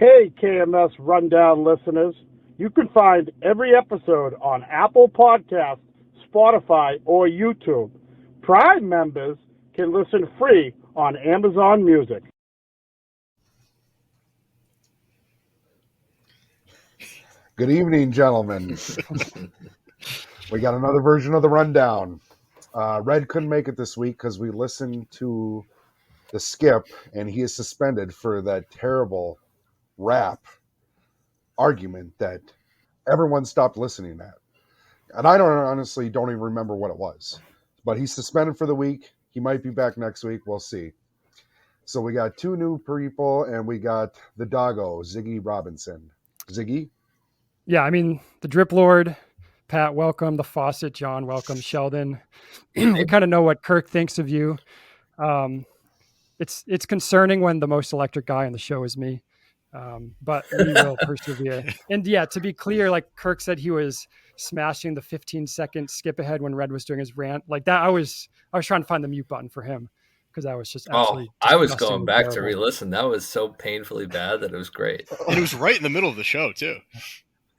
Hey, KMS Rundown listeners. You can find every episode on Apple Podcasts, Spotify, or YouTube. Prime members can listen free on Amazon Music. Good evening, gentlemen. We got another version of the Rundown. Red couldn't make it this week because we listened to the skip, and he is suspended for that terrible rap argument that everyone stopped listening at. And I honestly don't even remember what it was. But he's suspended for the week. He might be back next week. We'll see. So we got two new people, and we got the doggo, Ziggy Robinson. Ziggy? Yeah, I mean, the Drip Lord, Pat, welcome. The Faucet, John, welcome. Sheldon, we kind of know what Kirk thinks of you. It's concerning when the most electric guy on the show is me, but we will persevere. And yeah, to be clear, like Kirk said, he was smashing the 15-second skip ahead when Red was doing his rant like that. I was trying to find the mute button for him because I was just absolutely I was going back to re-listen. That was so painfully bad that it was great. And it was right in the middle of the show too.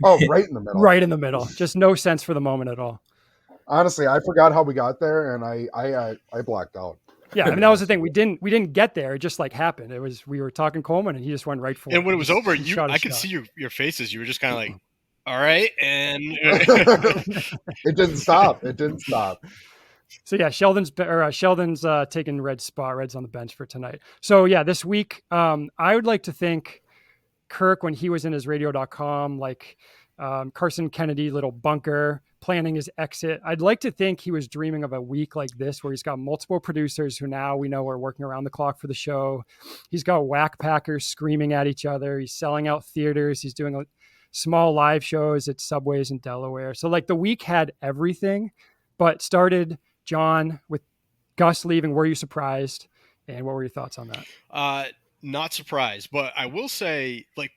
Oh, right in the middle. Right in the middle. Just no sense for the moment at all. Honestly, I forgot how we got there, and I blacked out. Yeah, I mean, that was the thing. We didn't get there. It just like happened. We were talking Coleman, and he just went right for it. And when it was over, I could see your faces. You were just kind of like, all right, and it didn't stop. So yeah, Sheldon's taking Red's spot. Red's on the bench for tonight. So yeah, this week, I would like to thank Kirk when he was in his radio.com, like Carson Kennedy, little bunker, planning his exit. I'd like to think he was dreaming of a week like this where he's got multiple producers who now we know are working around the clock for the show. He's got whack packers screaming at each other. He's selling out theaters. He's doing small live shows at Subways in Delaware. So like the week had everything, but started, John, with Gus leaving. Were you surprised? And what were your thoughts on that? Not surprised, but I will say, like,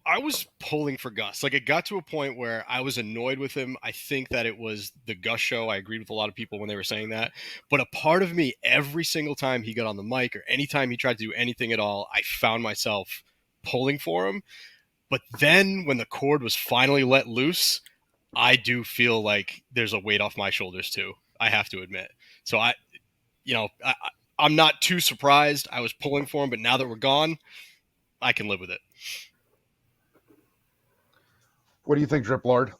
I was pulling for Gus. Like, it got to a point where I was annoyed with him. I think that it was the Gus show. I agreed with a lot of people when they were saying that. But a part of me, every single time he got on the mic or anytime he tried to do anything at all, I found myself pulling for him. But then when the cord was finally let loose, I do feel like there's a weight off my shoulders too. I have to admit. So I'm not too surprised. I was pulling for him, but now that we're gone, I can live with it. What do you think, Drip Lord?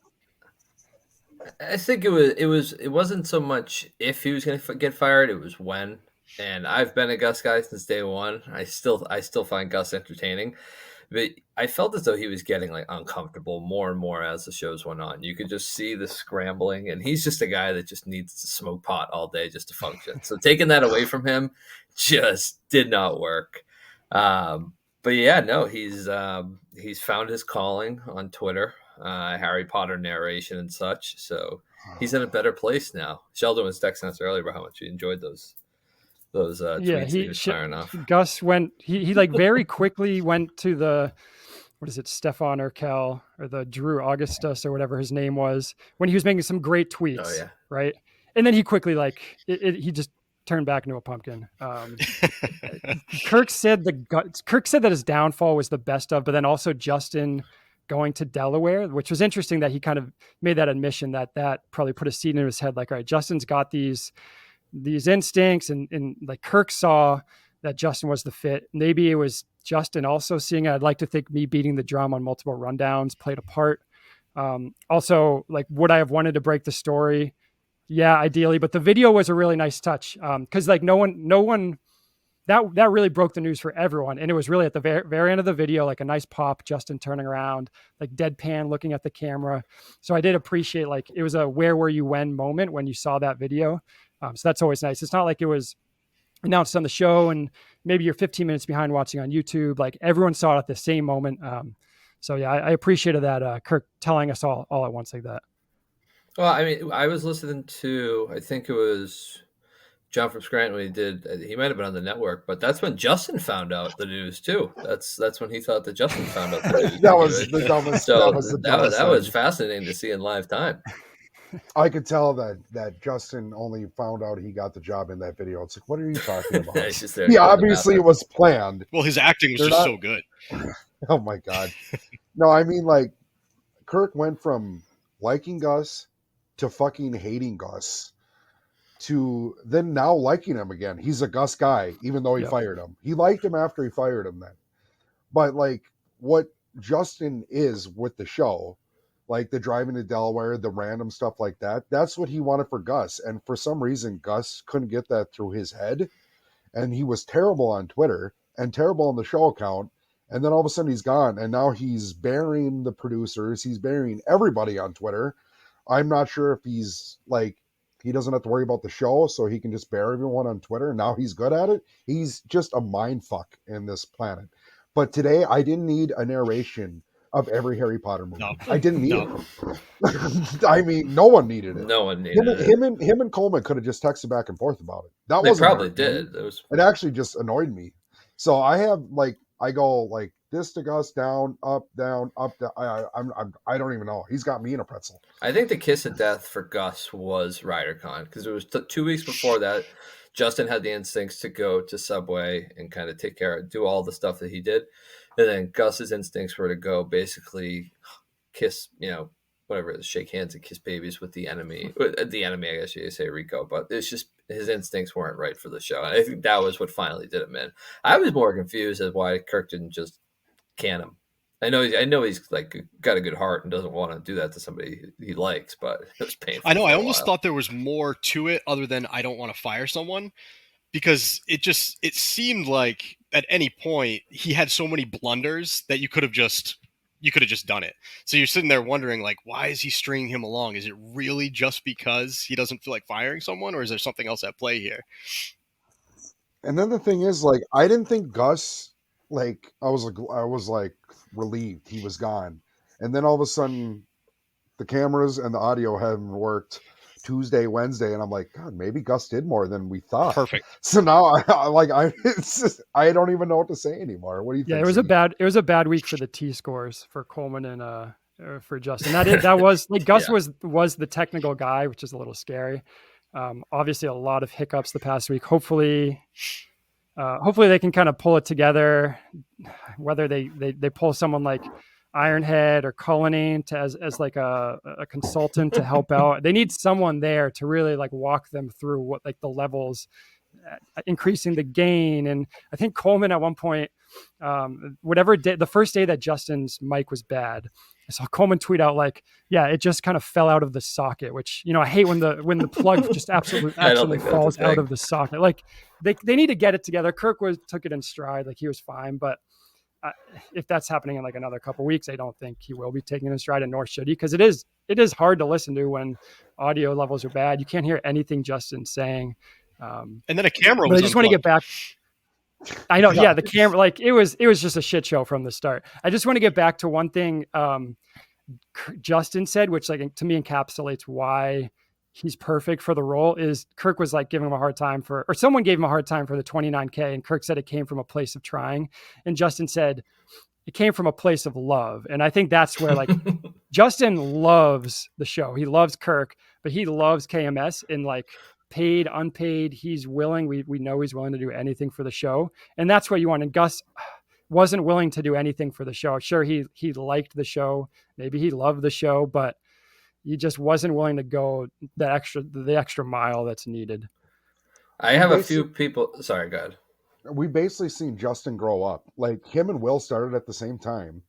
I think it wasn't so much if he was going to get fired, it was when. And I've been a Gus guy since day one. I still find Gus entertaining, but I felt as though he was getting like uncomfortable more and more as the shows went on. You could just see the scrambling, and he's just a guy that just needs to smoke pot all day just to function. So taking that away from him just did not work. But yeah, no, he's found his calling on Twitter, Harry Potter narration and such. So he's in a better place now. Sheldon was texting us earlier about how much he enjoyed those tweets he was firing off. Gus went, he like very quickly went to the, what is it, Stefan Urkel or the Drew Augustus or whatever his name was, when he was making some great tweets. Oh, yeah. Right. And then he quickly he just turned back into a pumpkin. Kirk said that his downfall was the best of, but then also Justin going to Delaware, which was interesting that he kind of made that admission that probably put a seed in his head. Like, all right, Justin's got these instincts, and like Kirk saw that Justin was the fit. Maybe it was Justin also seeing it. I'd like to think me beating the drum on multiple rundowns played a part. Also, like, would I have wanted to break the story? Yeah, ideally, but the video was a really nice touch. Cause like no one that really broke the news for everyone. And it was really at the very end of the video, like a nice pop, Justin turning around, like deadpan looking at the camera. So I did appreciate, like, it was a where were you when moment when you saw that video. So that's always nice. It's not like it was announced on the show and maybe you're 15 minutes behind watching on YouTube. Like, everyone saw it at the same moment. So yeah, I appreciated that Kirk telling us all at once like that. Well, I mean, I was listening to, I think it was John from Scranton when he might have been on the network, but that's when Justin found out the news too. That's when he thought that Justin found out the news. That was the dumbest. So that was fascinating to see in live time. I could tell that Justin only found out he got the job in that video. It's like, what are you talking about? He's just there yeah, obviously it was planned. Well, his acting was so good. Oh my God. No, I mean, like, Kirk went from liking Gus to fucking hating Gus to then now liking him again. He's a Gus guy, even though he Yep. fired him. He liked him after he fired him then. But like what Justin is with the show, like the driving to Delaware, the random stuff like that, that's what he wanted for Gus. And for some reason, Gus couldn't get that through his head. And he was terrible on Twitter and terrible on the show account. And then all of a sudden he's gone. And now he's burying the producers. He's burying everybody on Twitter. I'm not sure if he's like, he doesn't have to worry about the show, so he can just bury everyone on Twitter. Now he's good at it. He's just a mind fuck in this planet. But today I didn't need a narration of every Harry Potter movie. No. I didn't need No. it. I mean, no one needed it. No one needed it. Him and Coleman could have just texted back and forth about it. That They wasn't probably hard. did. It actually just annoyed me. So I have like I go like this to Gus, down, up, down, up, down. I don't even know. He's got me in a pretzel. I think the kiss of death for Gus was RyderCon because it was 2 weeks before that. Justin had the instincts to go to Subway and kind of do all the stuff that he did. And then Gus's instincts were to go basically kiss, whatever it is, shake hands and kiss babies with the enemy. The enemy, I guess you say Rico, but it's just his instincts weren't right for the show. And I think that was what finally did him in. I was more confused as why Kirk didn't just can him. I know he's like got a good heart and doesn't want to do that to somebody he likes, but it was painful. I know. I almost thought there was more to it other than I don't want to fire someone, because it seemed like at any point he had so many blunders that you could have just done it. So you're sitting there wondering, like, why is he stringing him along? Is it really just because he doesn't feel like firing someone, or is there something else at play here? And then the thing is, like, I didn't think Gus, like, I was like relieved he was gone. And then all of a sudden the cameras and the audio haven't worked Tuesday, Wednesday, and I'm like, God, maybe Gus did more than we thought. Perfect. So now it's just, I don't even know what to say anymore. What do you think? Yeah, it was a bad week for the T scores for Coleman and for Justin. That was like Gus was the technical guy, which is a little scary. Obviously a lot of hiccups the past week. Hopefully they can kind of pull it together, whether they pull someone like Ironhead or Cullinane as like a consultant to help out. They need someone there to really like walk them through what like the levels, increasing the gain. And I think Coleman at one point, the first day that Justin's mic was bad, I saw Coleman tweet out like, yeah, it just kind of fell out of the socket, which, I hate when the plug just absolutely falls out of the socket. Like they need to get it together. Kirk took it in stride. Like he was fine, but if that's happening in like another couple of weeks, I don't think he will be taking it in stride, and nor should he, because it is hard to listen to when audio levels are bad. You can't hear anything Justin's saying. And then a camera. But I just want to get back. I know, yeah, the camera, like it was just a shit show from the start. I just want to get back to one thing Justin said, which like to me encapsulates why he's perfect for the role. Is Kirk was like giving him a hard time or someone gave him a hard time for the 29K, and Kirk said it came from a place of trying, and Justin said it came from a place of love. And I think that's where like Justin loves the show. He loves Kirk, but he loves KMS, and like paid, unpaid, he's willing. We know he's willing to do anything for the show, and that's what you want. And Gus wasn't willing to do anything for the show. Sure, he liked the show, maybe he loved the show, but he just wasn't willing to go the extra mile that's needed. I have a few people. Sorry, go ahead. We basically seen Justin grow up. Like him and Will started at the same time,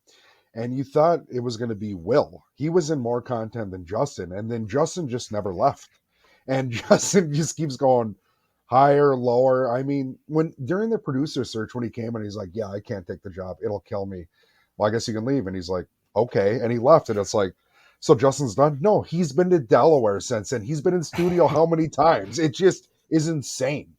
and you thought it was going to be Will. He was in more content than Justin, and then Justin just never left. And Justin just keeps going higher, lower. I mean, during the producer search, when he came and he's like, yeah, I can't take the job. It'll kill me. Well, I guess you can leave. And he's like, okay. And he left. And it's like, so Justin's done? No, he's been to Delaware since, and he's been in studio how many times? It just is insane.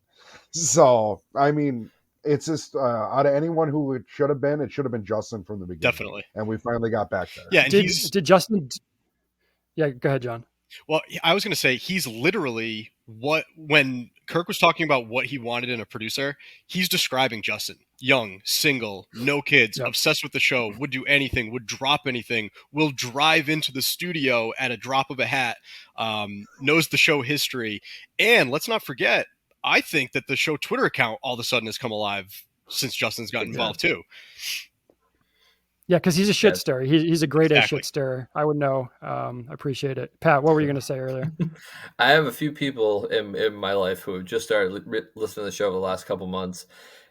So, I mean, it's just out of anyone who it should have been Justin from the beginning. Definitely. And we finally got back there. Yeah. And did Justin? Yeah, go ahead, John. Well, I was going to say he's literally when Kirk was talking about what he wanted in a producer, he's describing Justin. Young, single, no kids, obsessed with the show, would do anything, would drop anything, will drive into the studio at a drop of a hat, knows the show history. And let's not forget, I think that the show Twitter account all of a sudden has come alive since Justin's gotten involved too. Yeah, because he's a shit stirrer. He's a great Exactly. shit stirrer. I would know. I appreciate it. Pat, what were you going to say earlier? I have a few people in my life who have just started listening to the show the last couple months,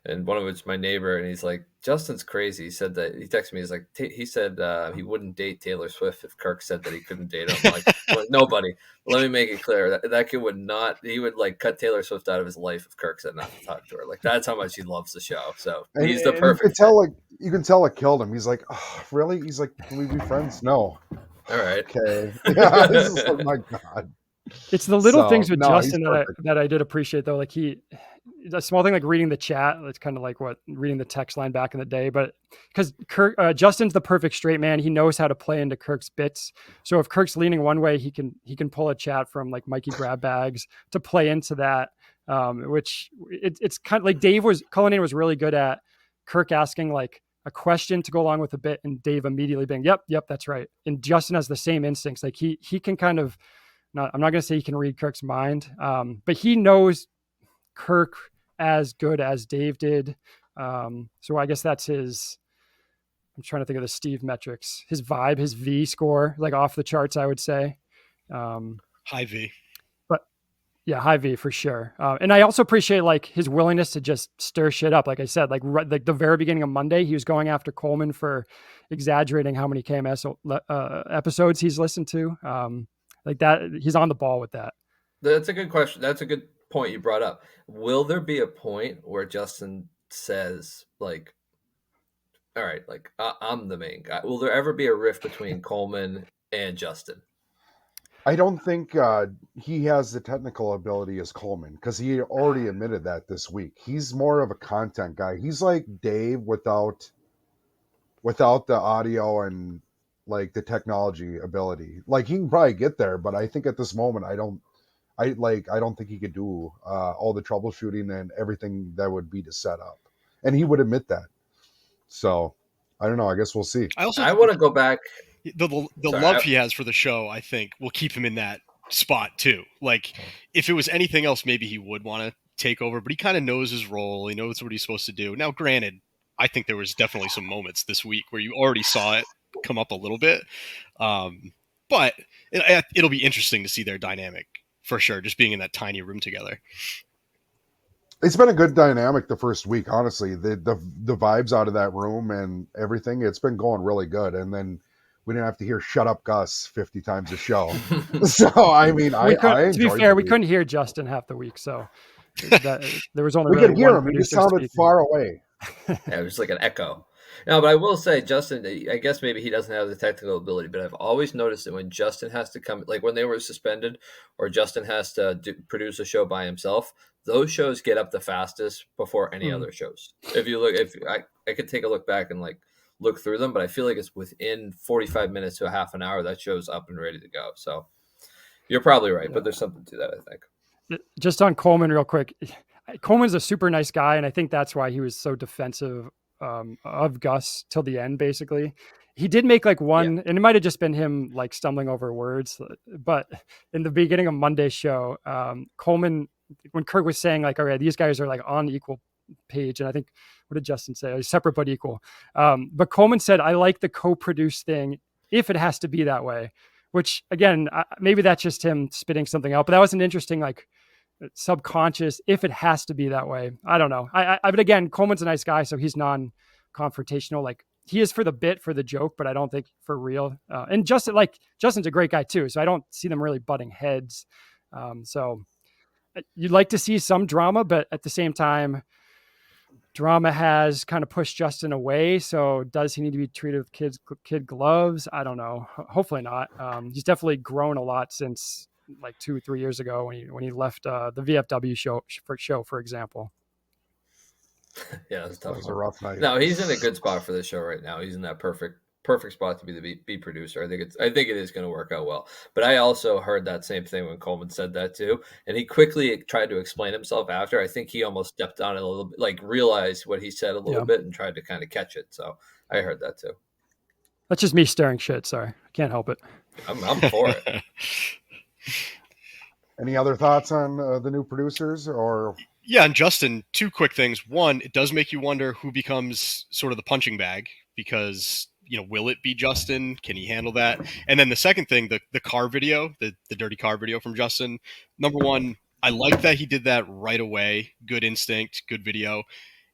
and one of it's my neighbor, and he's like, Justin's crazy. He said that, he texted me, he's like, he said he wouldn't date Taylor Swift if Kirk said that he couldn't date her. I'm like, nobody. Let me make it clear that kid would not. He would like cut Taylor Swift out of his life if Kirk said not to talk to her. Like, that's how much he loves the show. So he's the perfect. You can tell it killed him. He's like, oh, really? He's like, can we be friends? No. All right. Okay. Yeah. This is like, my God. It's the little things with Justin that I did appreciate, though. Like a small thing like reading the chat. It's kind of like reading the text line back in the day. But because Justin's the perfect straight man, he knows how to play into Kirk's bits. So if Kirk's leaning one way, he can pull a chat from like Mikey Grab Bags to play into that. Which it's kind of like Cullinane was really good at Kirk asking like a question to go along with a bit, and Dave immediately being, yep, that's right. And Justin has the same instincts. Like he can kind of. I'm not going to say he can read Kirk's mind, but he knows Kirk as good as Dave did. So I guess that's his. I'm trying to think of the Steve metrics. His vibe, his V score, like off the charts, I would say. High V. But yeah, high V for sure. And I also appreciate like his willingness to just stir shit up. Like I said, like the very beginning of Monday, he was going after Coleman for exaggerating how many KMS episodes he's listened to. Like that, he's on the ball with that. That's a good question. That's a good point you brought up. Will there be a point where Justin says, like, all right, like, I'm the main guy? Will there ever be a rift between Coleman and Justin? I don't think he has the technical ability as Coleman, because he already admitted that this week. He's more of a content guy. He's like Dave without the audio and like the technology ability. Like he can probably get there, but I think at this moment I don't think he could do all the troubleshooting and everything that would be to set up, and he would admit that. So I don't know. I guess we'll see. I want to go back. The love he has for the show, I think, will keep him in that spot too. Like if it was anything else, maybe he would want to take over, but he kind of knows his role. He knows what he's supposed to do. Now, granted, I think there was definitely some moments this week where you already saw it come up a little bit. But it'll be interesting to see their dynamic for sure, just being in that tiny room together. It's been a good dynamic the first week, honestly. The vibes out of that room and everything, it's been going really good. And then we didn't have to hear "Shut Up, Gus" 50 times a show. So I mean, to be fair, we couldn't hear Justin half the week, so there was only we could hear him. He just sounded far away. Yeah, it was like an echo. No, but I will say, Justin, I guess maybe he doesn't have the technical ability, but I've always noticed that when Justin has to come, like when they were suspended or Justin has to produce a show by himself, those shows get up the fastest before any other shows. If you look, I could take a look back and like look through them, but I feel like it's within 45 minutes to a half an hour that show's up and ready to go. So you're probably right, but there's something to that, I think. Just on Coleman real quick. Coleman's a super nice guy, and I think that's why he was so defensive of Gus till the end, basically. He did make like one, and it might have just been him like stumbling over words, but in the beginning of Monday's show, Coleman, when Kirk was saying like, all right, these guys are like on equal page, and I think, what did Justin say? Separate but equal. But Coleman said, I like the co-produced thing if it has to be that way, which again, maybe that's just him spitting something out, but that was an interesting like subconscious, if it has to be that way. I don't know. But again, Coleman's a nice guy, so he's non-confrontational. Like he is for the bit, for the joke, but I don't think for real. And Justin's a great guy too, so I don't see them really butting heads. So you'd like to see some drama, but at the same time, drama has kind of pushed Justin away. So does he need to be treated with kid gloves? I don't know. Hopefully not. He's definitely grown a lot since like 2-3 years ago when he left the VFW show, for example. Yeah, it was a rough night. No, he's in a good spot for the show right now. He's in that perfect spot to be the beat producer. I think it is going to work out well. But I also heard that same thing when Coleman said that too, and he quickly tried to explain himself after. I think he almost stepped on it a little bit, like realized what he said a little bit and tried to kind of catch it. So I heard that too. That's just me stirring shit. Sorry, I can't help it. I'm for it. Any other thoughts on the new producers? Or yeah, and Justin, two quick things. One, it does make you wonder who becomes sort of the punching bag, because will it be Justin? Can he handle that? And then the second thing, the car video, the dirty car video from Justin. Number one, I like that he did that right away. Good instinct, good video.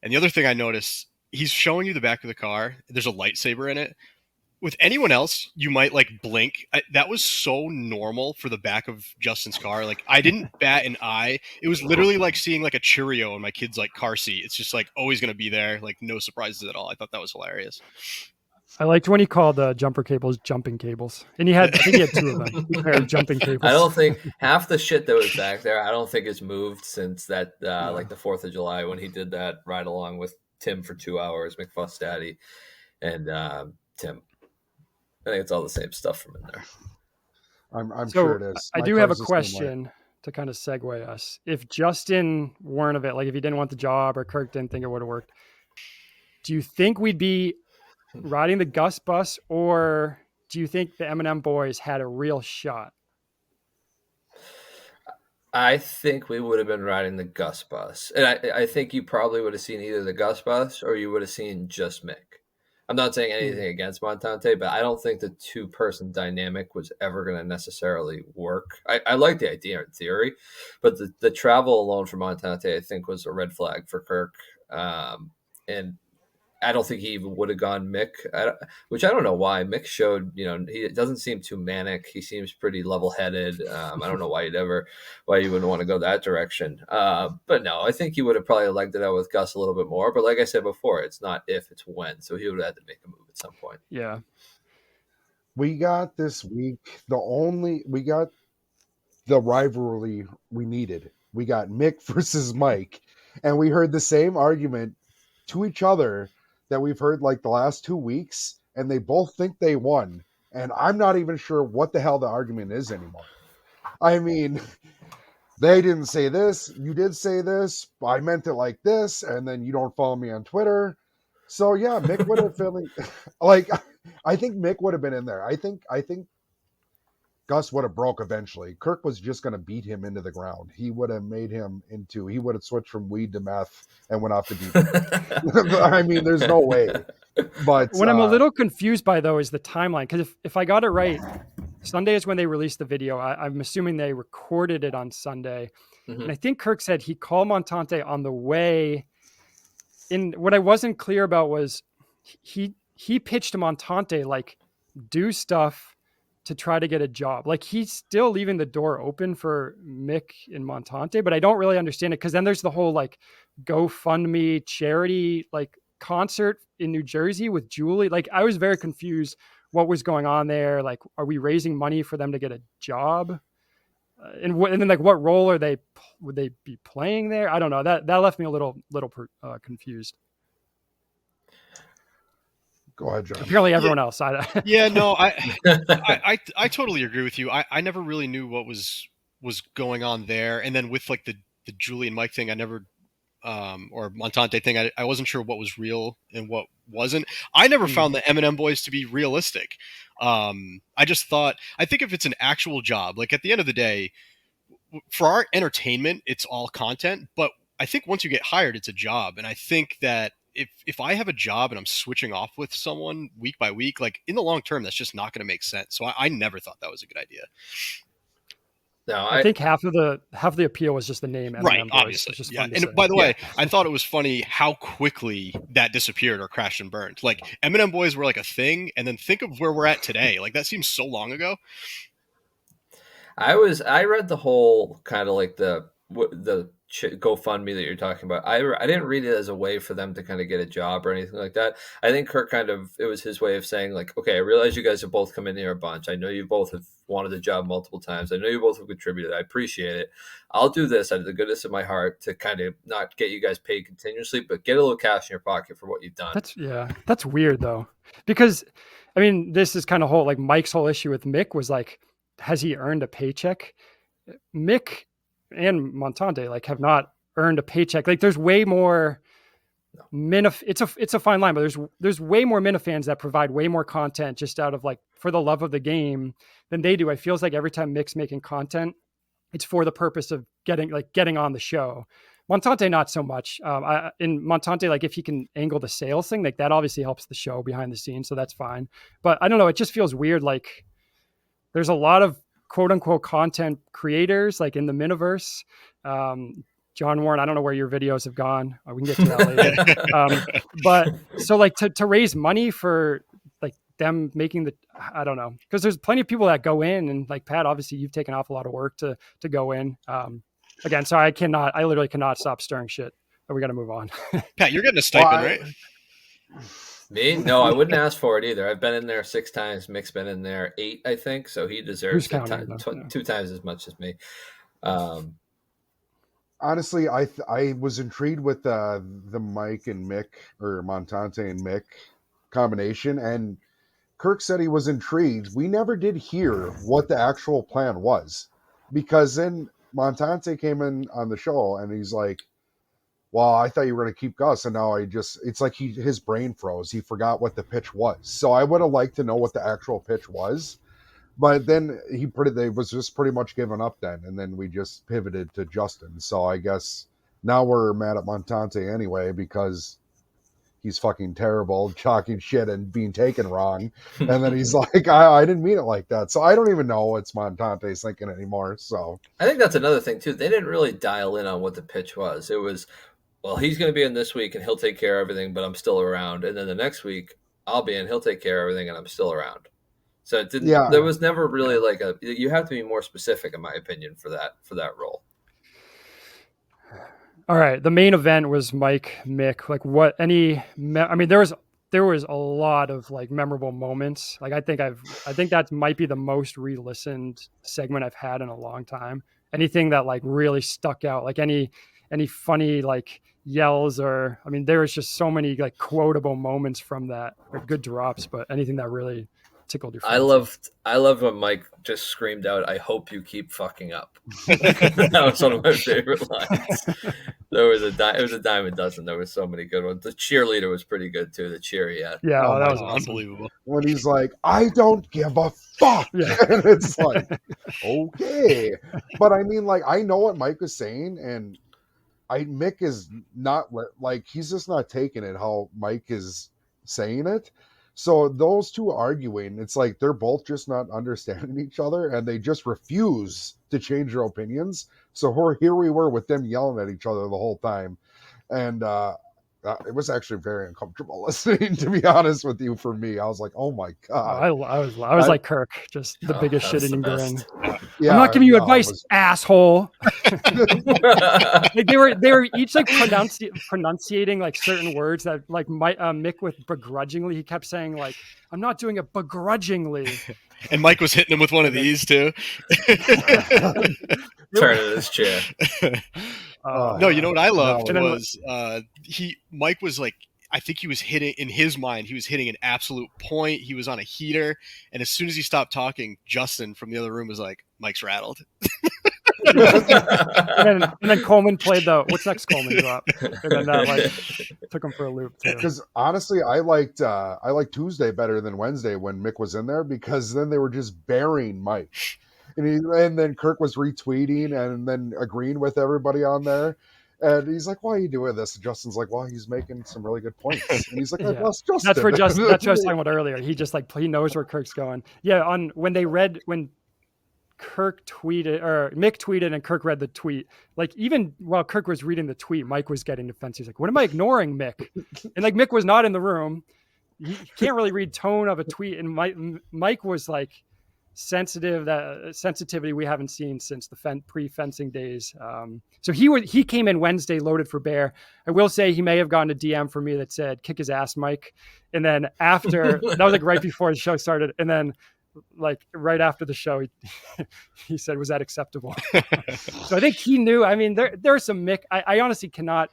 And the other thing I noticed, he's showing you the back of the car. There's a lightsaber in it. With anyone else, you might blink. That was so normal for the back of Justin's car. I didn't bat an eye. It was literally like seeing a Cheerio in my kid's car seat. It's just always going to be there. No surprises at all. I thought that was hilarious. I liked when he called jumper cables jumping cables, and I think he had two of them. Jumping cables. I don't think half the shit that was back there, I don't think it's moved since that the 4th of July when he did that ride along with Tim for 2 hours, McFuss Daddy and Tim. I think it's all the same stuff from in there. I'm sure it is. I do have a question to kind of segue us. If Justin weren't of it, if he didn't want the job or Kirk didn't think it would have worked, do you think we'd be riding the Gus bus, or do you think the M&M boys had a real shot? I think we would have been riding the Gus bus. And I think you probably would have seen either the Gus bus or you would have seen just Mick. I'm not saying anything against Montante, but I don't think the two-person dynamic was ever going to necessarily work. I like the idea in theory, but the travel alone for Montante, I think, was a red flag for Kirk. And I don't think he even would have gone Mick, which I don't know why. Mick showed, he doesn't seem too manic. He seems pretty level-headed. I don't know why you wouldn't want to go that direction. But no, I think he would have probably legged it out with Gus a little bit more. But like I said before, it's not if, it's when. So he would have had to make a move at some point. Yeah. We got this week, we got the rivalry we needed. We got Mick versus Mike. And we heard the same argument to each other that we've heard the last 2 weeks, and they both think they won. And I'm not even sure what the hell the argument is anymore. I mean, they didn't say this, you did say this, I meant it like this, and then you don't follow me on Twitter. So yeah, Mick would have feeling I think Mick would have been in there. I think Gus would have broke eventually. Kirk was just going to beat him into the ground. He would have made him he would have switched from weed to meth and went off the deep end. I mean, there's no way. But what I'm a little confused by, though, is the timeline. Because if I got it right, Sunday is when they released the video. I'm assuming they recorded it on Sunday. Mm-hmm. And I think Kirk said he called Montante on the way. And what I wasn't clear about was he pitched to Montante, do stuff to try to get a job. He's still leaving the door open for Mick and Montante, but I don't really understand it. Cause then there's the whole GoFundMe charity, concert in New Jersey with Julie. I was very confused what was going on there. Are we raising money for them to get a job? And then what role would they be playing there? I don't know. That left me a little confused. Go ahead, John. Apparently everyone else. Yeah, no, I totally agree with you. I never really knew what was going on there. And then with the Julie and Mike thing, I never, or Montante thing, I wasn't sure what was real and what wasn't. I never found the M&M boys to be realistic. I just thought, I think if it's an actual job, at the end of the day, for our entertainment, it's all content. But I think once you get hired, it's a job. And I think that if I have a job and I'm switching off with someone week by week, in the long term, that's just not going to make sense. So I never thought that was a good idea. No, I think half of the appeal was just the name. Right, obviously. Yeah. And by the way, I thought it was funny how quickly that disappeared or crashed and burned. M&M boys were a thing, and then think of where we're at today. That seems so long ago. I read the whole kind of the GoFundMe that you're talking about. I didn't read it as a way for them to kind of get a job or anything like that. I think Kirk it was his way of saying okay, I realize you guys have both come in here a bunch. I know you both have wanted a job multiple times. I know you both have contributed. I appreciate it. I'll do this out of the goodness of my heart to kind of not get you guys paid continuously, but get a little cash in your pocket for what you've done. That's weird though. Because I mean, this is kind of Mike's whole issue with Mick was has he earned a paycheck? Mick and Montante have not earned a paycheck. There's way more it's a fine line, but there's way more Minifans that provide way more content just out of for the love of the game than they do. It feels every time Mick's making content, it's for the purpose of getting on the show. Montante, not so much. In Montante, like if he can angle the sales thing, like that obviously helps the show behind the scenes, so that's fine. But I don't know, it just feels weird. Like there's a lot of quote unquote content creators like in the Miniverse. John Warren, I don't know where your videos have gone. We can get to that later. But so like to raise money for like them making I don't know, because there's plenty of people that go in, and like Pat, obviously you've taken off a lot of work to go in. Again, so I literally cannot stop stirring shit. But we got to move on. Pat, you're getting a stipend, right? Me? No, I wouldn't ask for it either. I've been in there 6 times. Mick's been in there 8, I think. So he deserves 2 times as much as me. Honestly, I was intrigued with the Mike and Mick, or Montante and Mick combination, and Kirk said he was intrigued. We never did hear what the actual plan was, because then Montante came in on the show and he's like, well, I thought you were going to keep Gus, and now it's like his brain froze. He forgot what the pitch was. So I would have liked to know what the actual pitch was. But then they was just pretty much giving up then, and then we just pivoted to Justin. So I guess now we're mad at Montante anyway because he's fucking terrible, talking shit and being taken wrong. And then he's like, I didn't mean it like that. So I don't even know what's Montante's thinking anymore. So I think that's another thing too. They didn't really dial in on what the pitch was. It was, well, he's going to be in this week and he'll take care of everything, but I'm still around. And then the next week I'll be in, he'll take care of everything, and I'm still around. So it didn't. Yeah. There was never really like you have to be more specific, in my opinion, for that role. All right, the main event was Mike, Mick. Like what? There was a lot of like memorable moments. Like I think that might be the most re-listened segment I've had in a long time. Anything that like really stuck out, like any funny like yells, or there was just so many like quotable moments from that, or good drops. But anything that really tickled your fancy. I loved when Mike just screamed out, "I hope you keep fucking up." That was one of my favorite lines. It was a dime a dozen. There was so many good ones. The cheerleader was pretty good too. The cheer, yeah. Yeah, that was awesome. Unbelievable. When he's like, "I don't give a fuck," and it's like, okay. But I know what Mike was saying, and Mick is not like, he's just not taking it how Mike is saying it. So those two arguing, it's like they're both just not understanding each other, and they just refuse to change their opinions. So here we were with them yelling at each other the whole time. And it was actually very uncomfortable listening, to be honest with you. For me, I was like, oh my God. I was like Kirk, just the biggest shit eating grin. Yeah, I'm not giving you advice, asshole. Like they were each like pronunciating like certain words that like Mick with begrudgingly. He kept saying like, I'm not doing it begrudgingly. And Mike was hitting him with one of these too. Turning his chair. No, you know what I loved was Mike was like, I think he was hitting, in his mind, he was hitting an absolute point. He was on a heater. And as soon as he stopped talking, Justin from the other room was like, Mike's rattled. and then Coleman played what's next Coleman drop. And then that took him for a loop too. Because honestly, I liked Tuesday better than Wednesday when Mick was in there, because then they were just burying Mike. And then Kirk was retweeting and then agreeing with everybody on there. And he's like, why are you doing this? And Justin's like, well, he's making some really good points. And he's like, I bless Justin. That's what I was talking about earlier. He just he knows where Kirk's going. Yeah, when Kirk tweeted, or Mick tweeted and Kirk read the tweet, like even while Kirk was reading the tweet, Mike was getting defensive. He's like, what am I ignoring, Mick? And like Mick was not in the room. He can't really read tone of a tweet. And Mike was like, sensitivity we haven't seen since the pre-fencing days. So he came in Wednesday loaded for bear. I will say he may have gotten a DM from me that said, kick his ass, Mike. And then after, that was like right before the show started. And then like right after the show, he said, was that acceptable? So I think he knew. There's some Mick. I honestly cannot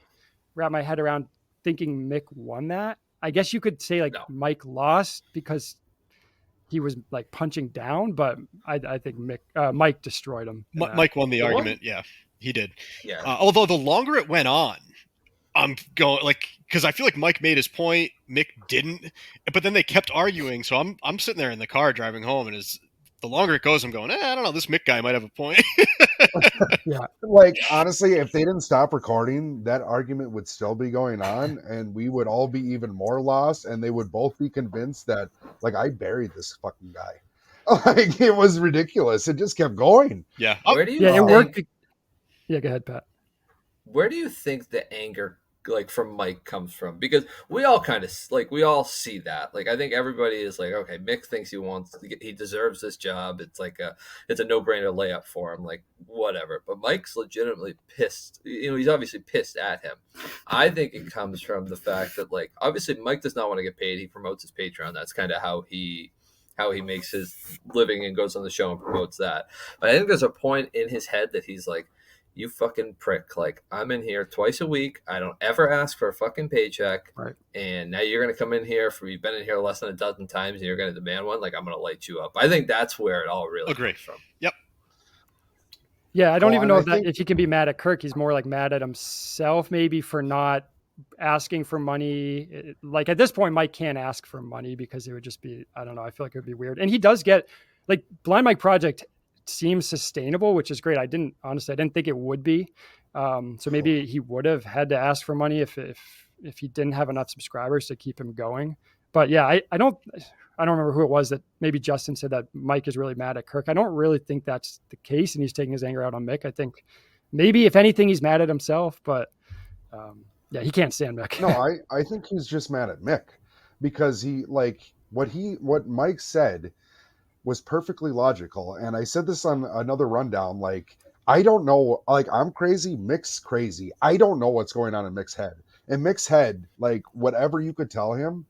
wrap my head around thinking Mick won that. I guess you could say no. Mike lost because he was like punching down, but I think Mike destroyed him. Mike won the argument. Yeah, he did. Yeah. Although the longer it went on, I'm going because I feel like Mike made his point, Mick didn't, but then they kept arguing. So I'm sitting there in the car driving home, and the longer it goes, I'm going, I don't know, this Mick guy might have a point. Yeah. Like, honestly, if they didn't stop recording, that argument would still be going on, and we would all be even more lost, and they would both be convinced that, like, I buried this fucking guy. Like, it was ridiculous. It just kept going. Yeah. Where do you Yeah, it think, worked. Yeah, go ahead, Pat. Where do you think the anger like from Mike comes from? Because we all kind of like we all see that. Like I think everybody is like, okay, Mick thinks he deserves this job. It's like it's a no-brainer layup for him. Like whatever. But Mike's legitimately pissed. He's obviously pissed at him. I think it comes from the fact that like obviously Mike does not want to get paid. He promotes his Patreon. That's kind of how he makes his living and goes on the show and promotes that. But I think there's a point in his head that he's like, you fucking prick. Like, I'm in here twice a week. I don't ever ask for a fucking paycheck. Right. And now you're going to come in here you've been in here less than a dozen times and you're going to demand one. Like, I'm going to light you up. I think that's where it all really comes from. Yep. Yeah, I don't even know if he can be mad at Kirk. He's more like mad at himself, maybe, for not asking for money. Like, at this point, Mike can't ask for money because it would just be, I don't know, I feel like it would be weird. And he does get, like, Blind Mike Project seems sustainable, which is great. I didn't think it would be. So maybe he would have had to ask for money if he didn't have enough subscribers to keep him going. But yeah, I don't remember who it was that maybe Justin said that Mike is really mad at Kirk. I don't really think that's the case, and he's taking his anger out on Mick. I think maybe if anything, he's mad at himself, but yeah, he can't stand Mick. No, I think he's just mad at Mick because he like what Mike said was perfectly logical. And I said this on another rundown, like, I don't know, like, I'm crazy, Mick's crazy. I don't know what's going on in Mick's head. In Mick's head, like, whatever you could tell him,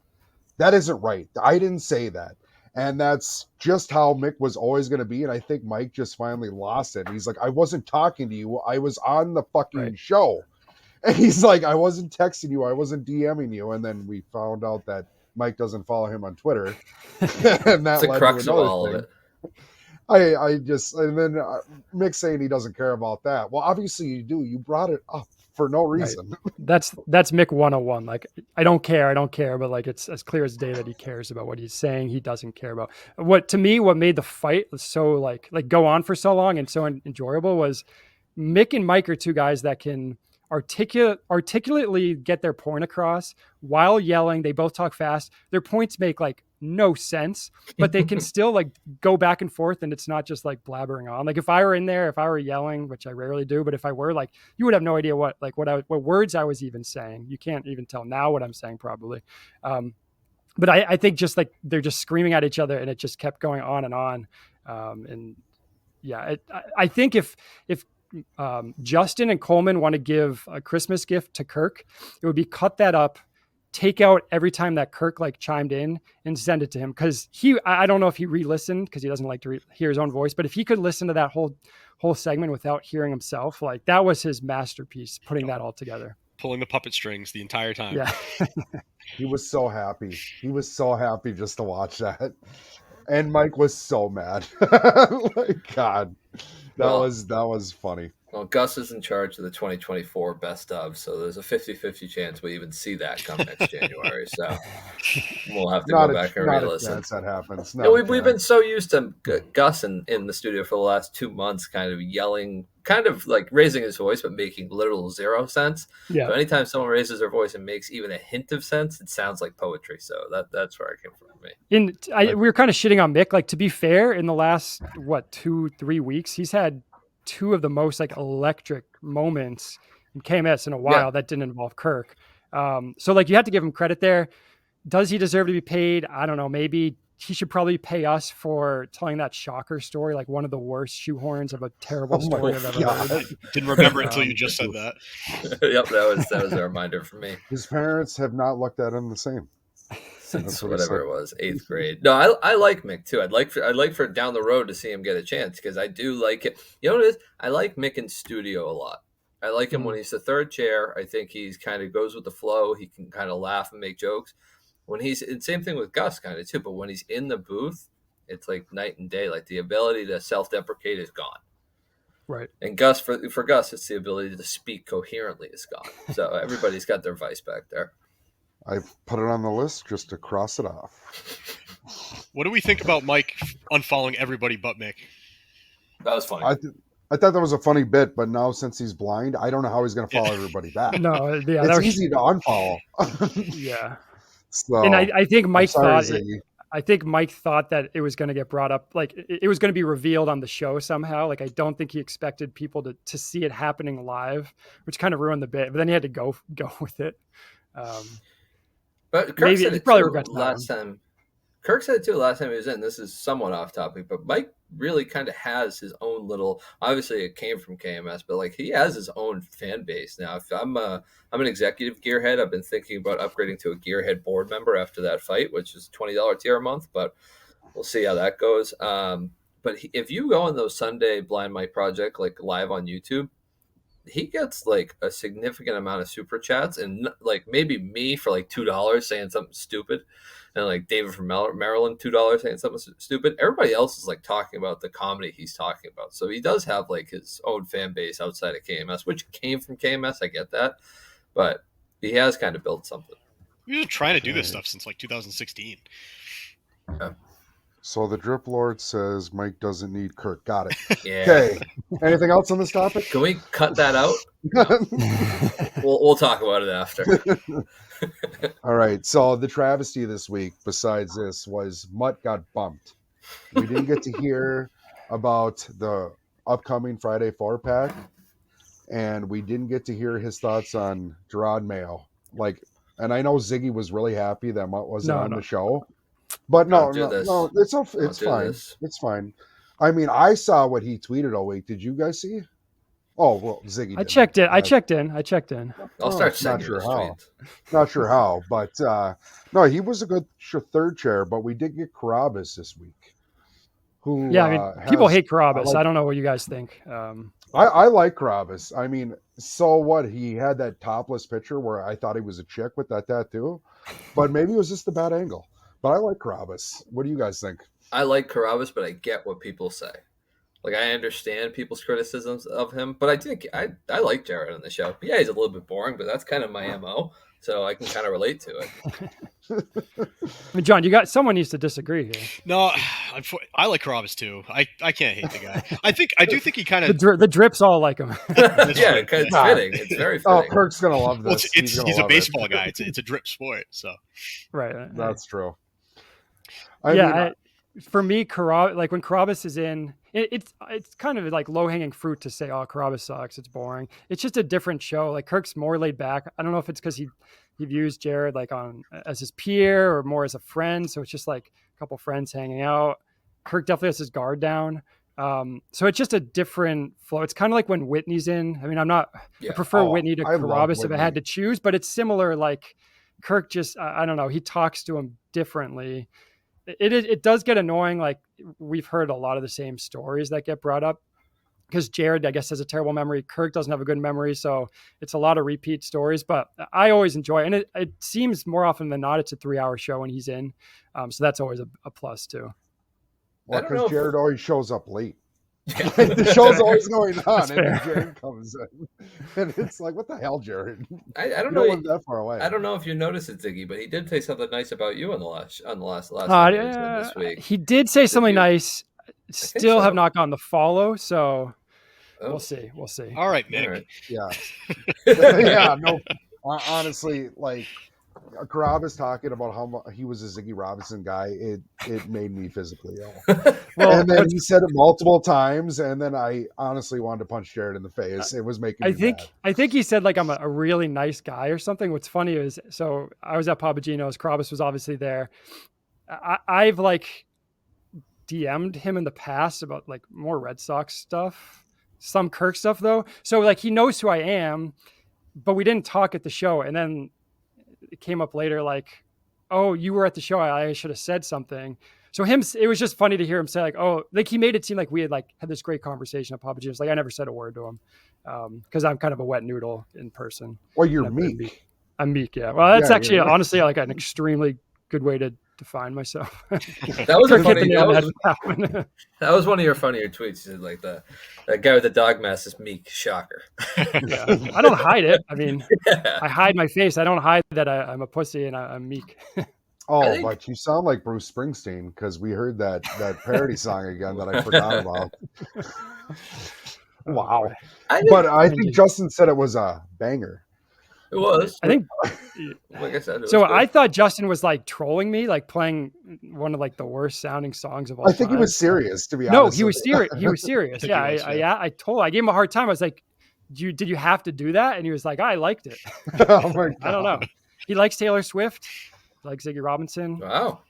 that isn't right. I didn't say that. And that's just how Mick was always going to be. And I think Mike just finally lost it. He's like, I wasn't talking to you. I was on the fucking show. And he's like, I wasn't texting you. I wasn't DMing you. And then we found out that Mike doesn't follow him on Twitter. And that it's the crux of all thing. of it. And then Mick saying he doesn't care about that. Well, obviously you do. You brought it up for no reason. Right. That's Mick 101. Like, I don't care, but like, it's as clear as day that he cares about what he's saying. He doesn't care about what made the fight so like go on for so long and so enjoyable was Mick and Mike are two guys that can articulately get their point across while yelling. They both talk fast. Their points make like no sense, but they can still like go back and forth, and it's not just like blabbering on. Like if I were yelling, which I rarely do, but if I were, like, you would have no idea what words I was even saying. You can't even tell now what I'm saying probably. But I think just like they're just screaming at each other, and it just kept going on and on. And yeah, I think if Justin and Coleman want to give a Christmas gift to Kirk, it would be cut that up, take out every time that Kirk like chimed in, and send it to him. Cause I don't know if he re-listened because he doesn't like to hear his own voice, but if he could listen to that whole segment without hearing himself, like that was his masterpiece, putting that all together. Pulling the puppet strings the entire time. Yeah. He was so happy. He was so happy just to watch that. And Mike was so mad. Like, God, that was funny. Well, Gus is in charge of the 2024 best of, so there's a 50-50 chance we even see that come next January. So we'll have to go back and re-listen. That happens. We've been so used to Gus in the studio for the last 2 months, kind of yelling, kind of like raising his voice, but making literal zero sense. Yeah. So anytime someone raises their voice and makes even a hint of sense, it sounds like poetry. So that's where it came from for me. We were kind of shitting on Mick. Like, to be fair, in the last 2-3 weeks, he's had two of the most like electric moments in KMS in a while that didn't involve Kirk. So like, you have to give him credit there. Does he deserve to be paid? I don't know. Maybe he should probably pay us for telling that shocker story, like one of the worst shoehorns of a terrible story I've ever heard. I didn't remember until you just said that. Yep, that was a reminder for me. His parents have not looked at him the same since whatever it was, 8th grade. No, I like Mick too. I'd like for down the road to see him get a chance, because I do like it. You know what it is? I like Mick in studio a lot. I like him when he's the third chair. I think he's kind of goes with the flow. He can kind of laugh and make jokes. When same thing with Gus kind of too, but when he's in the booth, it's like night and day. Like the ability to self-deprecate is gone. Right. And Gus, for Gus, it's the ability to speak coherently is gone. So everybody's got their vice back there. I put it on the list just to cross it off. What do we think about Mike unfollowing everybody but Mick? That was funny. I thought that was a funny bit, but now since he's blind, I don't know how he's going to follow everybody back. No, yeah, It's easy to unfollow. Yeah. So, And I think Mike sorry, thought Ziggy. I think Mike thought that it was going to get brought up, like it was going to be revealed on the show somehow. Like I don't think he expected people to see it happening live, which kind of ruined the bit. But then he had to go with it. But Kirk maybe said he it probably too regrets that last time. Kirk said it too last time he was in. This is somewhat off topic, but Mike really kind of has his own little. Obviously, it came from KMS, but like he has his own fan base now. If I'm an executive gearhead. I've been thinking about upgrading to a gearhead board member after that fight, which is $20 tier a month, but we'll see how that goes. But if you go on those Sunday Blind Mike Project like live on YouTube, he gets like a significant amount of super chats, and like maybe me for like $2 saying something stupid, and like David from Maryland $2 saying something stupid. Everybody else is like talking about the comedy he's talking about. So he does have like his own fan base outside of KMS, which came from KMS. I get that, but he has kind of built something. We've been trying to do this stuff since like 2016. Yeah. So the Drip Lord says Mike doesn't need Kirk. Got it. Yeah. Okay. Anything else on this topic? Can we cut that out? We'll talk about it after. All right. So the travesty this week, besides this, was Mutt got bumped. We didn't get to hear about the upcoming Friday 4-pack, and we didn't get to hear his thoughts on Gerard Mayo. Like, and I know Ziggy was really happy that Mutt wasn't on the show. But no, it's fine. It's fine. I mean, I saw what he tweeted all week. Did you guys see? Oh, well, Ziggy. I checked in. I checked in. I'll start sending you tweets. Not sure how, but no, he was a good third chair. But we did get Carrabis this week. Who? Yeah, I mean, people hate Carrabis. I don't know what you guys think. I like Carrabis. I mean, so what? He had that topless picture where I thought he was a chick with that tattoo, but maybe it was just a bad angle. But I like Carrabis. What do you guys think? I like Carrabis, but I get what people say. Like, I understand people's criticisms of him, but I think I like Jared on the show. Yeah, he's a little bit boring, but that's kind of my MO, so I can kind of relate to it. I mean, John, someone needs to disagree here. No, I like Carrabis too. I can't hate the guy. I do think he kind of the drips all like him. Yeah, it's fitting. It's very fitting. Oh, Kirk's gonna love this. Well, he's a baseball guy. It's a drip sport, so right. That's true. For me, like when Carrabis is in, it's kind of like low hanging fruit to say, "Oh, Carrabis sucks. It's boring." It's just a different show. Like Kirk's more laid back. I don't know if it's because he views Jared like as his peer or more as a friend. So it's just like a couple friends hanging out. Kirk definitely has his guard down. So it's just a different flow. It's kind of like when Whitney's in. I mean, I prefer Whitney to Carrabis if I had to choose, but it's similar. Like Kirk just, I don't know. He talks to him differently. It does get annoying. Like we've heard a lot of the same stories that get brought up because Jared, I guess, has a terrible memory. Kirk doesn't have a good memory. So it's a lot of repeat stories, but I always enjoy it. And it seems more often than not, it's a 3-hour show when he's in. So that's always a plus too. Well, because Jared always shows up late. The show's always going on, and then Jared comes in, and it's like, "What the hell, Jared? I don't know. Live that far away." I don't know if you noticed it, Ziggy, but he did say something nice about you on the last this week. He did say something nice. Still have not gotten the follow, so we'll see. All right, Mick. All right. Yeah, yeah. No, honestly, like. Carrabis talking about how he was a Ziggy Robinson guy, it made me physically ill. And then he said it multiple times, and then I honestly wanted to punch Jared in the face. It was making me mad. I think he said like I'm a really nice guy or something. What's funny is, so I was at Papagino's. Carrabis was obviously there. I've like DM'd him in the past about like more Red Sox stuff, some Kirk stuff though. So like he knows who I am, but we didn't talk at the show, and then it came up later like, "Oh, you were at the show. I should have said something." So it was just funny to hear him say like, "Oh," like he made it seem like we had this great conversation at Papagino's. Like I never said a word to him because I'm kind of a wet noodle in person. Well, you're meek. I'm meek, yeah. Well, that's actually honestly like an extremely good way to define myself. That was that was one of your funnier tweets. You said, like that guy with the dog mask is meek. Shocker. Yeah. I don't hide it. I mean, I hide my face. I don't hide that I'm a pussy and I'm meek. Oh, think- but you sound like Bruce Springsteen because we heard that parody song again that I forgot about. Wow. But I think Justin said it was a banger. It was. I think. Like I said, So I thought Justin was like trolling me, like playing one of like the worst sounding songs of all time. I think he was serious, to be No, honest. he was serious. He was serious. Yeah, I gave him a hard time. I was like, did you have to do that? And he was like, I liked it. Oh my God. I don't know. He likes Taylor Swift, likes Ziggy Robinson. Wow.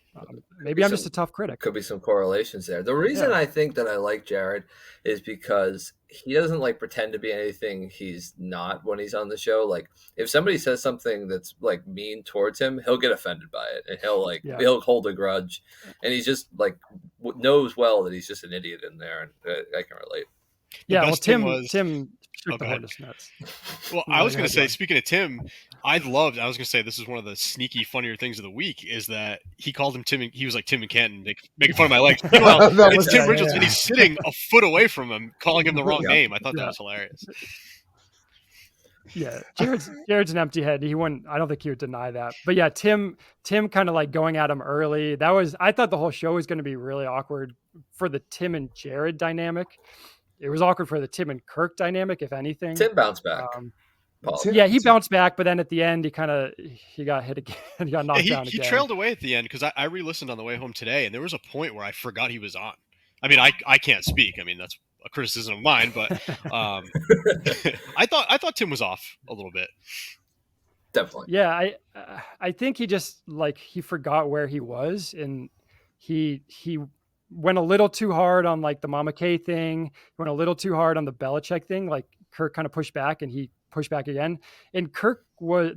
Maybe I'm just a tough critic. Could be some correlations there. The reason I think that I like Jared is because he doesn't like pretend to be anything he's not when he's on the show. Like if somebody says something that's like mean towards him, he'll get offended by it and he'll hold a grudge. And he's just like knows well that he's just an idiot in there, and I can relate. Yeah, well, Tim shook the hornet's nuts. Well, I was going to say, speaking of Tim, I was going to say this is one of the sneaky, funnier things of the week is that he called him Tim. He was like Tim and Canton, making fun of my legs. Meanwhile, it's Tim Richards, and he's sitting a foot away from him, calling him the wrong name. I thought that was hilarious. Yeah, Jared's an empty head. He wouldn't. I don't think he would deny that. But yeah, Tim kind of like going at him early. I thought the whole show was going to be really awkward for the Tim and Jared dynamic. It was awkward for the Tim and Kirk dynamic, if anything. Tim bounced back. He bounced back, but then at the end, he got hit again. He got knocked down again. He trailed away at the end because I re-listened on the way home today, and there was a point where I forgot he was on. I mean, I can't speak. I mean, that's a criticism of mine, but I thought Tim was off a little bit. Definitely. Yeah, I think he just he forgot where he was, and he went a little too hard on like the Mama K thing. He went a little too hard on the Belichick thing. Like Kirk kind of pushed back and he pushed back again. And Kirk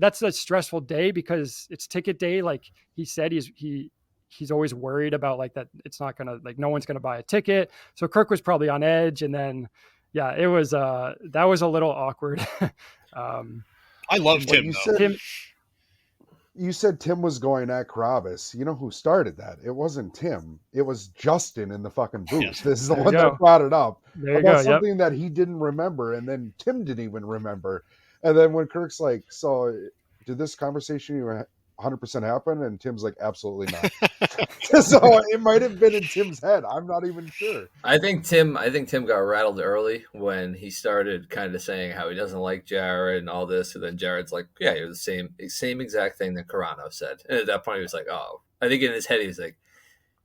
that's a stressful day because it's ticket day. Like he said, he's always worried about like that. It's not going to no one's going to buy a ticket. So Kirk was probably on edge. And then, yeah, it was, that was a little awkward. I love Tim though. You said Tim was going at Carrabis. You know who started that? It wasn't Tim. It was Justin in the fucking booth. Yes. This is the one that brought it up about something that he didn't remember, and then Tim didn't even remember. And then when Kirk's like, "So, did this conversation 100% happen?" and Tim's like, "Absolutely not." So it might have been in Tim's head. I'm not even sure. I think Tim got rattled early when he started kind of saying how he doesn't like Jared and all this, and then Jared's like, "Yeah, you're the same exact thing that Carano said." And at that point, he was like, "Oh," I think in his head he was like,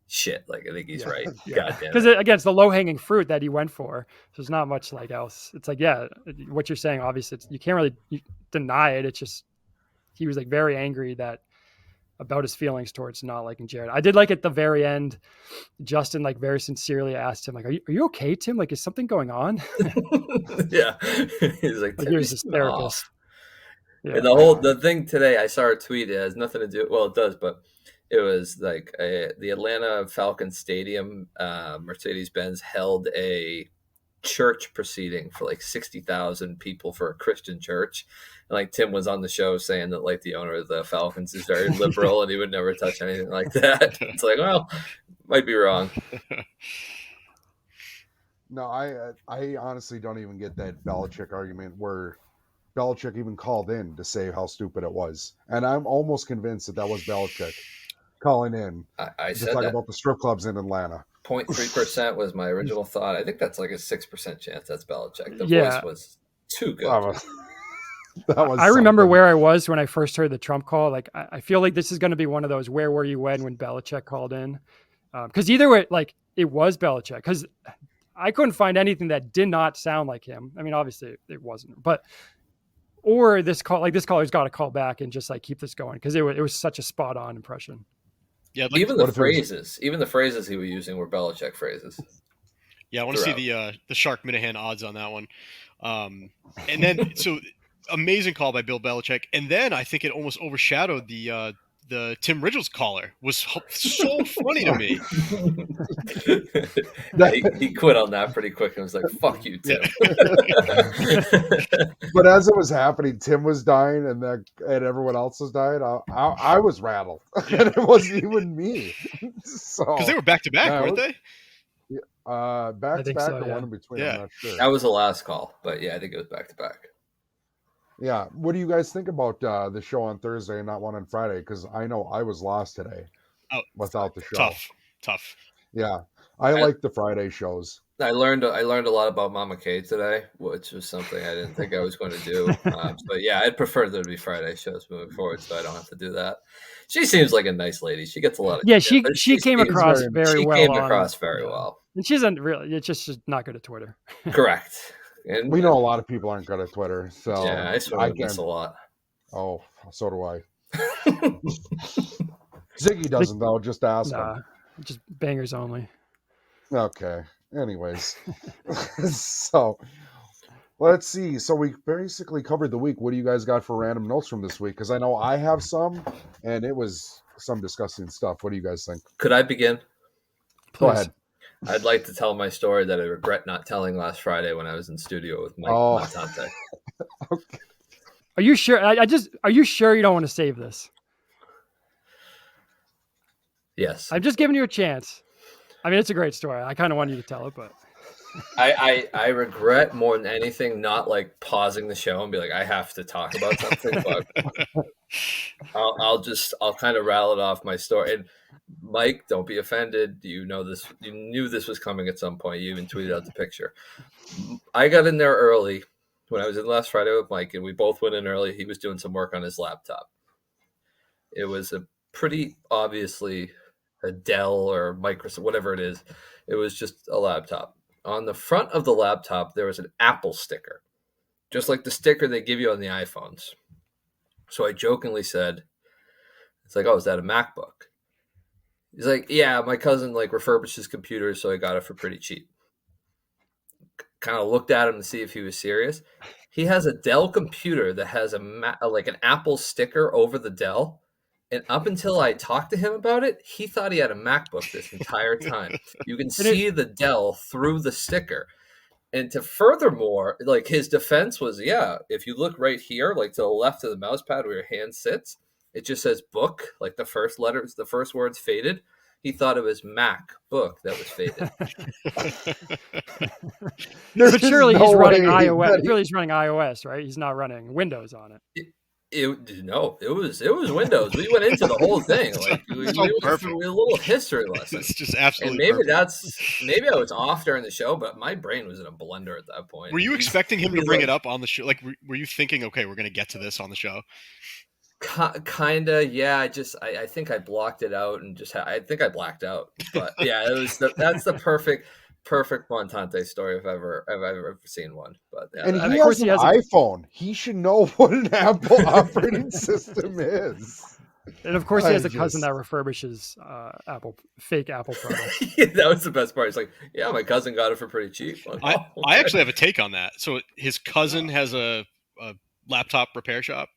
"Shit!" Like I think he's right. God damn. Because again, it's the low hanging fruit that he went for. So there's not much else. It's like, yeah, what you're saying. Obviously, you can't really deny it. It's just he was like very angry about his feelings towards not liking Jared. I did like at the very end, Justin like very sincerely asked him like, are you okay, Tim? Like, is something going on? Yeah. He's like he was his therapist. Yeah. And the thing today, I saw a tweet. It has nothing to do. Well, it does, but it was like the Atlanta Falcons Stadium, Mercedes-Benz held a church proceeding for like 60,000 people for a Christian church. And like Tim was on the show saying that like the owner of the Falcons is very liberal and he would never touch anything like that. It's like, well, might be wrong. No, I honestly don't even get that Belichick argument where Belichick even called in to say how stupid it was. And I'm almost convinced that was Belichick calling in I to said talk that. About the strip clubs in Atlanta. 0.3% was my original thought. I think that's like a 6% chance that's Belichick. The voice was too good. I remember where I was when I first heard the Trump call. Like, I feel like this is going to be one of those, where were you when Belichick called in? Because either way, like it was Belichick. Because I couldn't find anything that did not sound like him. I mean, obviously it wasn't, but or this caller's got to call back and just like keep this going because it was such a spot on impression. Yeah, like, even the phrases he was using were Belichick phrases. Yeah, I want to see the Shark Minahan odds on that one. And then so amazing call by Bill Belichick, and then I think it almost overshadowed the Tim Ridgels caller. Was so funny to me. He quit on that pretty quick and was like, "Fuck you, Tim." But as it was happening, Tim was dying, and everyone else was dying. I was rattled, and it wasn't even me. So because they were back to back, weren't they? Back to back, or one in between. Yeah. I'm not sure. That was the last call, but yeah, I think it was back to back. Yeah. What do you guys think about the show on Thursday and not one on Friday? Because I know I was lost today Oh, without the show. tough. Yeah. I like the Friday shows. I learned a lot about Mama K today, which was something I didn't think I was going to do. But yeah, I'd prefer there to be Friday shows moving forward, so I don't have to do that. She seems like a nice lady. She gets a lot of Yeah, shit, but she came across very well. She came across very well, and she isn't really. It's just not good at Twitter. Correct. And we know a lot of people aren't good at Twitter, so yeah, I swear I miss a lot. Oh, so do I. Ziggy doesn't though. Just ask him. Just bangers only. Okay. Anyways, so let's see. So we basically covered the week. What do you guys got for random notes from this week? Because I know I have some, and it was some disgusting stuff. What do you guys think? Could I begin? Please. Go ahead. I'd like to tell my story that I regret not telling last Friday when I was in studio with Mike Montante. Okay. Are you sure? Are you sure you don't want to save this? Yes. I'm just giving you a chance. I mean, it's a great story. I kind of want you to tell it, but I regret more than anything not like pausing the show and be like, I have to talk about something, but I'll kind of rattle it off my story. And Mike, don't be offended. You know this. You knew this was coming at some point. You even tweeted out the picture. I got in there early when I was in last Friday with Mike, and we both went in early. He was doing some work on his laptop. It was a pretty obviously a Dell or Microsoft, whatever it is. It was just a laptop. On the front of the laptop, there was an Apple sticker, just like the sticker they give you on the iPhones. So I jokingly said, it's like, oh, is that a MacBook? He's like, yeah, my cousin like refurbishes computers, so I got it for pretty cheap. Kind of looked at him to see if he was serious. He has a Dell computer that has like an Apple sticker over the Dell. And up until I talked to him about it, he thought he had a MacBook this entire time. You can see the Dell through the sticker. And to furthermore, like his defense was, yeah, if you look right here, like to the left of the mouse pad where your hand sits, it just says book, like the first letters, the first words faded. He thought it was Mac book that was faded. But surely he's running iOS. Surely he's running iOS, right? He's not running Windows on it. It was Windows. We went into the whole thing. Like we went through a little history lesson. It's just absolutely. And maybe I was off during the show, but my brain was in a blender at that point. Were you expecting him to bring it up on the show? Like, were you thinking, okay, we're going to get to this on the show? Kinda, yeah. I think I blocked it out and I think I blacked out. But yeah, that's the perfect Montante story if I've ever seen one. But yeah, and he has an iPhone. He should know what an Apple operating system is. And of course, he has a cousin that refurbishes fake Apple products. Yeah, that was the best part. It's like, yeah, my cousin got it for pretty cheap. Like, I actually have a take on that. So his cousin has a laptop repair shop.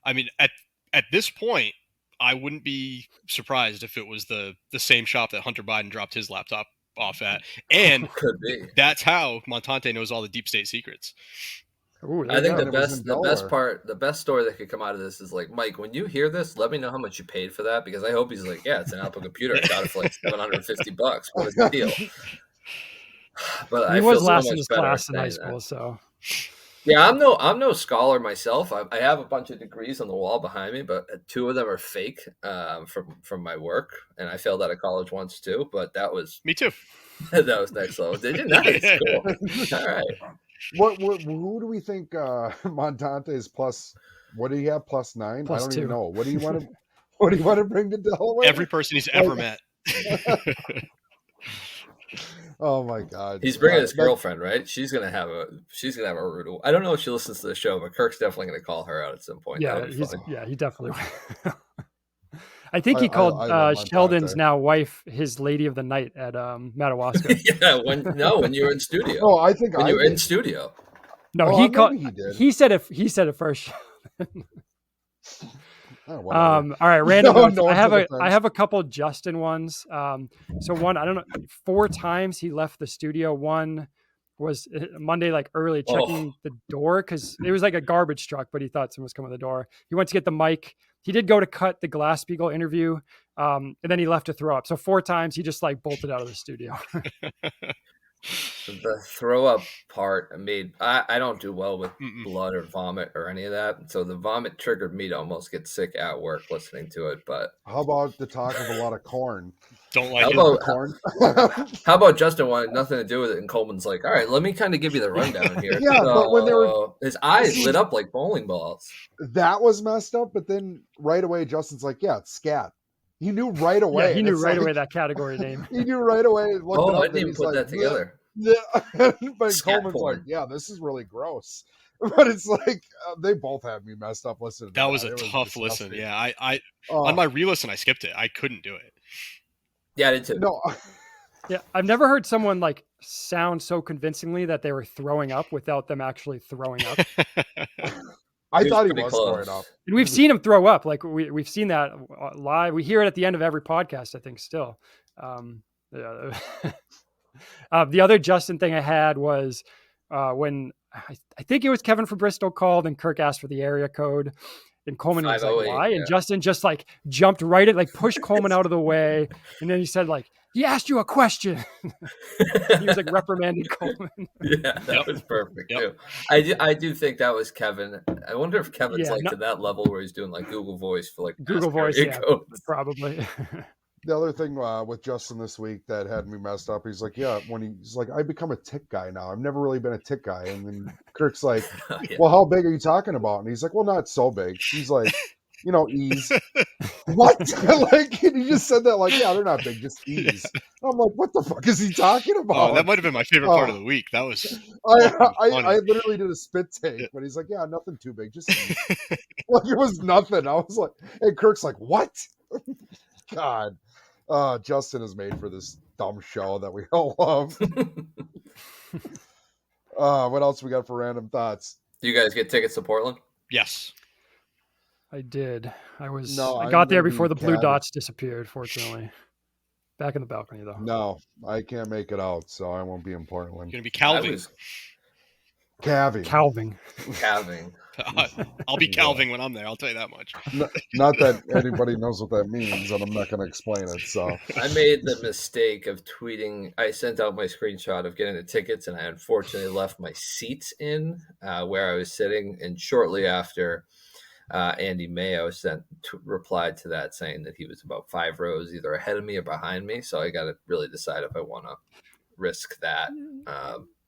I mean, at this point, I wouldn't be surprised if it was the same shop that Hunter Biden dropped his laptop off at, and could be. That's how Montante knows all the deep state secrets. Ooh, I think the best story that could come out of this is like, Mike, when you hear this, let me know how much you paid for that, because I hope he's like, yeah, it's an Apple computer. I got it for like $750. What is the deal? But he was last in his class in high school, so. Yeah, I'm no scholar myself. I have a bunch of degrees on the wall behind me, but 2 of them are fake from my work, and I failed out of college once too. But that was me too. That was next level. Did you? Nice, cool. All right. Who do we think Montante is plus? What do you have? +9? Plus I don't 2. even know. What do you want to? What do you want to bring to Delaware? Every person he's ever met. Oh my God! He's bringing his girlfriend, right? She's gonna have a rude. I don't know if she listens to the show, but Kirk's definitely gonna call her out at some point. Yeah, he definitely will. I think he called Sheldon's now wife his lady of the night at Madawaska. Yeah, when you were in studio. Oh, I think when you were in studio. No, he called. He said it first. All right, random notes. I have a couple Justin ones. So one, I don't know, 4 times he left the studio. One was Monday, like early, checking the door because it was like a garbage truck, but he thought someone was coming to the door. He went to get the mic. He did go to cut the Glass-Steagall interview, and then he left to throw up. So 4 times he just like bolted out of the studio. The throw up part I don't do well with Mm-mm. blood or vomit or any of that. So the vomit triggered me to almost get sick at work listening to it. But How about the talk of a lot of corn? Don't like how it. about Corn? how about Justin wanted nothing to do with it, and Coleman's like, all right, let me kind of give you the rundown here. Yeah, but when they were- So his eyes lit up like bowling balls. That was messed up, but then right away Justin's like, yeah, it's scat. He knew right away. Yeah, he and knew it's right like- away that category name. He knew right away. Looked it Oh, up, I and didn't even he's put like, that together. Yeah. But Scat Coleman's porn. like, yeah, this is really gross. But it's like they both had me messed up listening to That was a It tough listen. disgusting. Yeah, I Oh, on my re-listen, I skipped it. I couldn't do it. Yeah, I did too. no, Yeah, I've never heard someone like sound so convincingly that they were throwing up without them actually throwing up. I He thought he pretty was close. throwing up. And we've seen him throw up. Like we've seen that live. We hear it at the end of every podcast, I think, still. Yeah. The other Justin thing I had was when I think it was Kevin from Bristol called and Kirk asked for the area code. And Coleman was like, 508, why? yeah. And Justin just like jumped right at, like pushed Coleman out of the way. And then he said, like, he asked you a question. He was like reprimanding Coleman. Yeah, that Yep. was perfect Yep. too. I do think that was Kevin. I wonder if Kevin's Yeah, like no- to that level where he's doing like Google Voice for like Google ask Voice, area yeah, codes. probably. The other thing with Justin this week that had me messed up, he's like, yeah, when he's like, I become a tick guy now. I've never really been a tick guy. And then Kirk's like, Yeah. well, how big are you talking about? And he's like, well, not so big. He's like, ease. What? Like, he just said that like, yeah, they're not big, just ease. I'm like, what the fuck is he talking about? Oh, that might have been my favorite part of the week. That was I funny. literally did a spit take, but he's like, yeah, nothing too big, just ease. Like it was nothing. I was like, hey, Kirk's like, what? God. Justin is made for this dumb show that we all love. What else we got for random thoughts? Do you guys get tickets to Portland? Yes. I did. I I'm got there gonna before be the blue Cavs. dots disappeared, fortunately. Back in the balcony though. No, I can't make it out, so I won't be in Portland. Gonna be I calving. was Calving. Calving. calving. I'll be calving when I'm there. I'll tell you that much. Not that anybody knows what that means, and I'm not going to explain it. So I made the mistake of tweeting. I sent out my screenshot of getting the tickets, and I unfortunately left my seats in where I was sitting. And shortly after, Andy Mayo replied to that saying that he was about 5 rows either ahead of me or behind me. So I got to really decide if I want to risk that.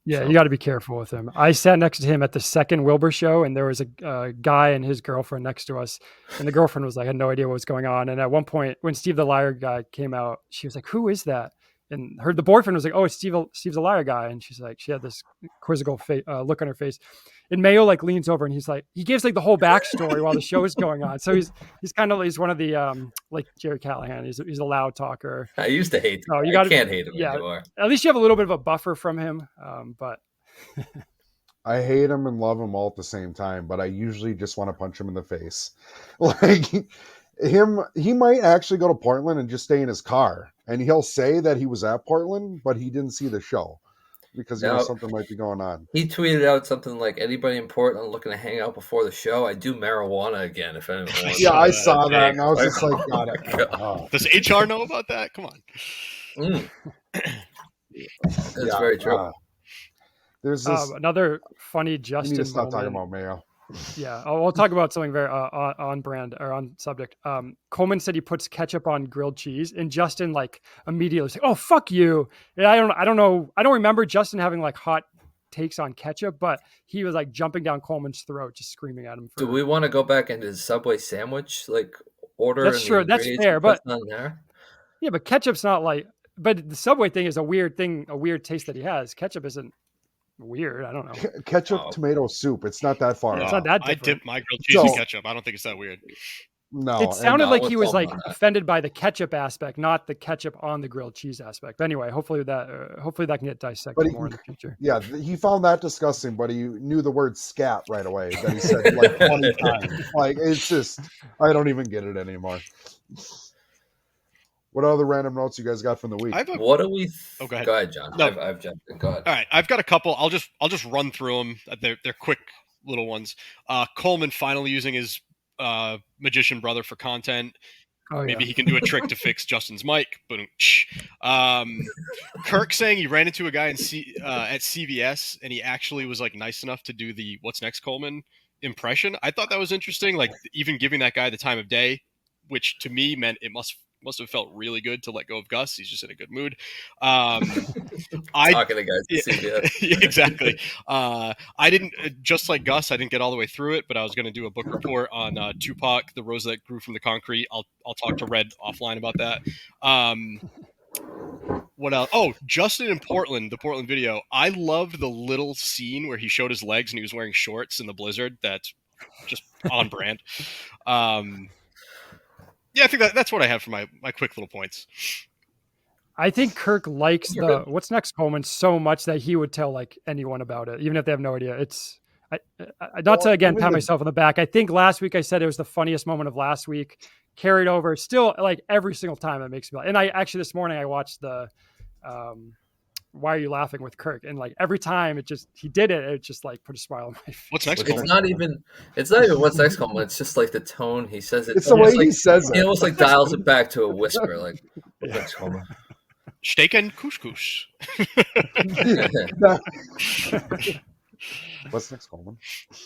Yeah, So- you got to be careful with him. I sat next to him at the second Wilbur show, and there was a guy and his girlfriend next to us, and the girlfriend was like, had no idea what was going on. And at one point, when Steve the Liar guy came out, she was like, "Who is that?" And the boyfriend was like, "Oh, it's Steve's the Liar guy." And she's like, she had this quizzical look on her face. And Mayo like leans over and he's like, he gives like the whole backstory while the show is going on. So he's one of the like Jerry Callahan. He's a loud talker. I used to hate him. No, you I gotta- can't hate him yeah. anymore. At least you have a little bit of a buffer from him. But I hate him and love him all at the same time, but I usually just want to punch him in the face. Like he might actually go to Portland and just stay in his car, and he'll say that he was at Portland, but he didn't see the show because No. something might be going on. He tweeted out something like, "Anybody in Portland looking to hang out before the show? I do marijuana again. If anyone wants." Yeah, I to." saw that, and I was just like, Oh God, my God. oh. Does HR know about that? Come on. Mm. That's very true. There's this. another funny You Justin need to stop talking moment. about Mayo. Yeah, we'll talk about something very on brand or on subject. Coleman said he puts ketchup on grilled cheese, and Justin like immediately said, "Oh, fuck you!" And I don't know. I don't remember Justin having like hot takes on ketchup, but he was like jumping down Coleman's throat, just screaming at him. Do we want to go back into the Subway sandwich order? That's and the true. That's ingredients fair, he but- puts on there? Yeah, but ketchup's not like. But the Subway thing is a weird thing, a weird taste that he has. Ketchup isn't weird. I don't know. Ketchup Oh. tomato soup. It's not that far Yeah, it's off. not that I different. dip my grilled cheese in So- ketchup. I don't think it's that weird. No, It and- sounded no, like it's he was all like on that. offended by the ketchup aspect, not the ketchup on the grilled cheese aspect. But anyway, hopefully that can get dissected But he- more in the future. Yeah, he found that disgusting, but he knew the word scat right away that he said like 20 times. Like, it's just, I don't even get it anymore. What other random notes you guys got from the week? I have a What do we? Oh, go ahead. Go ahead, John. No. I've jumped in. Go ahead. All right, I've got a couple. I'll just run through them. They're quick little ones. Coleman finally using his magician brother for content. Oh, Maybe yeah. he can do a trick to fix Justin's mic. Boom. Kirk saying he ran into a guy at CVS and he actually was like nice enough to do the "What's next, Coleman" impression. I thought that was interesting. Like even giving that guy the time of day, which to me meant it must have felt really good to let go of Gus. He's just in a good mood. Talking to guys at CBS. Exactly. I didn't, just like Gus, I didn't get all the way through it, but I was going to do a book report on Tupac, The Rose That Grew from the Concrete. I'll talk to Red offline about that. What else? Oh, Justin in Portland, the Portland video. I loved the little scene where he showed his legs and he was wearing shorts in the blizzard. That's just on brand. Yeah, I think that's what I have for my quick little points. I think Kirk likes the "What's next, Coleman" so much that he would tell like anyone about it, even if they have no idea. It's not to again pat myself on the back. I think last week I said it was the funniest moment of last week, carried over. Still, like every single time it makes me laugh. And I actually this morning I watched the "Why Are You Laughing" with Kirk, and like every time he did it, it just like put a smile on my face. What's next? It's not even what's next, Coleman. It's just like the tone he says it. It's the way he says it. He almost like dials it back to a whisper, like what's next, Coleman. Steak and couscous. What's next, Coleman?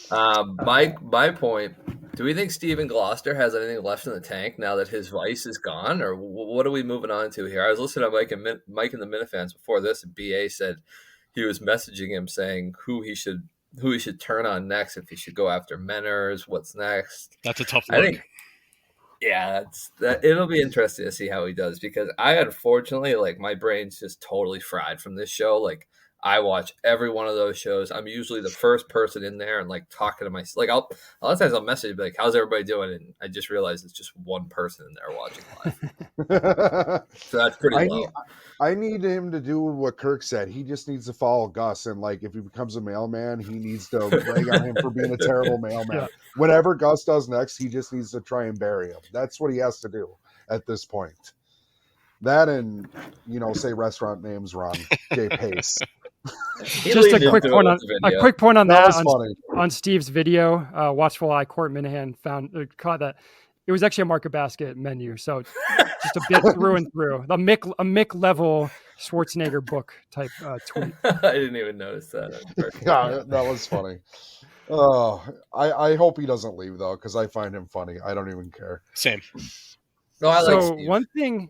My point. Do we think Stephen Gloucester has anything left in the tank now that his vice is gone, or what are we moving on to here? I was listening to Mike and the Minifans before this, and BA said he was messaging him saying who he should turn on next, if he should go after Menners. What's next? That's a tough look. I think. Yeah, it'll be interesting to see how he does, because I unfortunately, like, my brain's just totally fried from this show. Like, I watch every one of those shows. I'm usually the first person in there and like talking to myself. Like, a lot of times I'll message like, "How's everybody doing?" And I just realize it's just one person in there watching live. So that's pretty low. I need him to do what Kirk said. He just needs to follow Gus, and like if he becomes a mailman, he needs to rag on him for being a terrible mailman. Yeah. Whatever Gus does next, he just needs to try and bury him. That's what he has to do at this point. That and say restaurant names wrong. Jay Pace. Just a quick point on that on Steve's video. Watchful Eye Court Minahan caught that. It was actually a Market Basket menu, so just a bit through and through. A Mick level Schwarzenegger book type tweet. I didn't even notice that. Yeah, that was funny. Oh, I hope he doesn't leave though, because I find him funny. I don't even care. Same. No, I like Steve.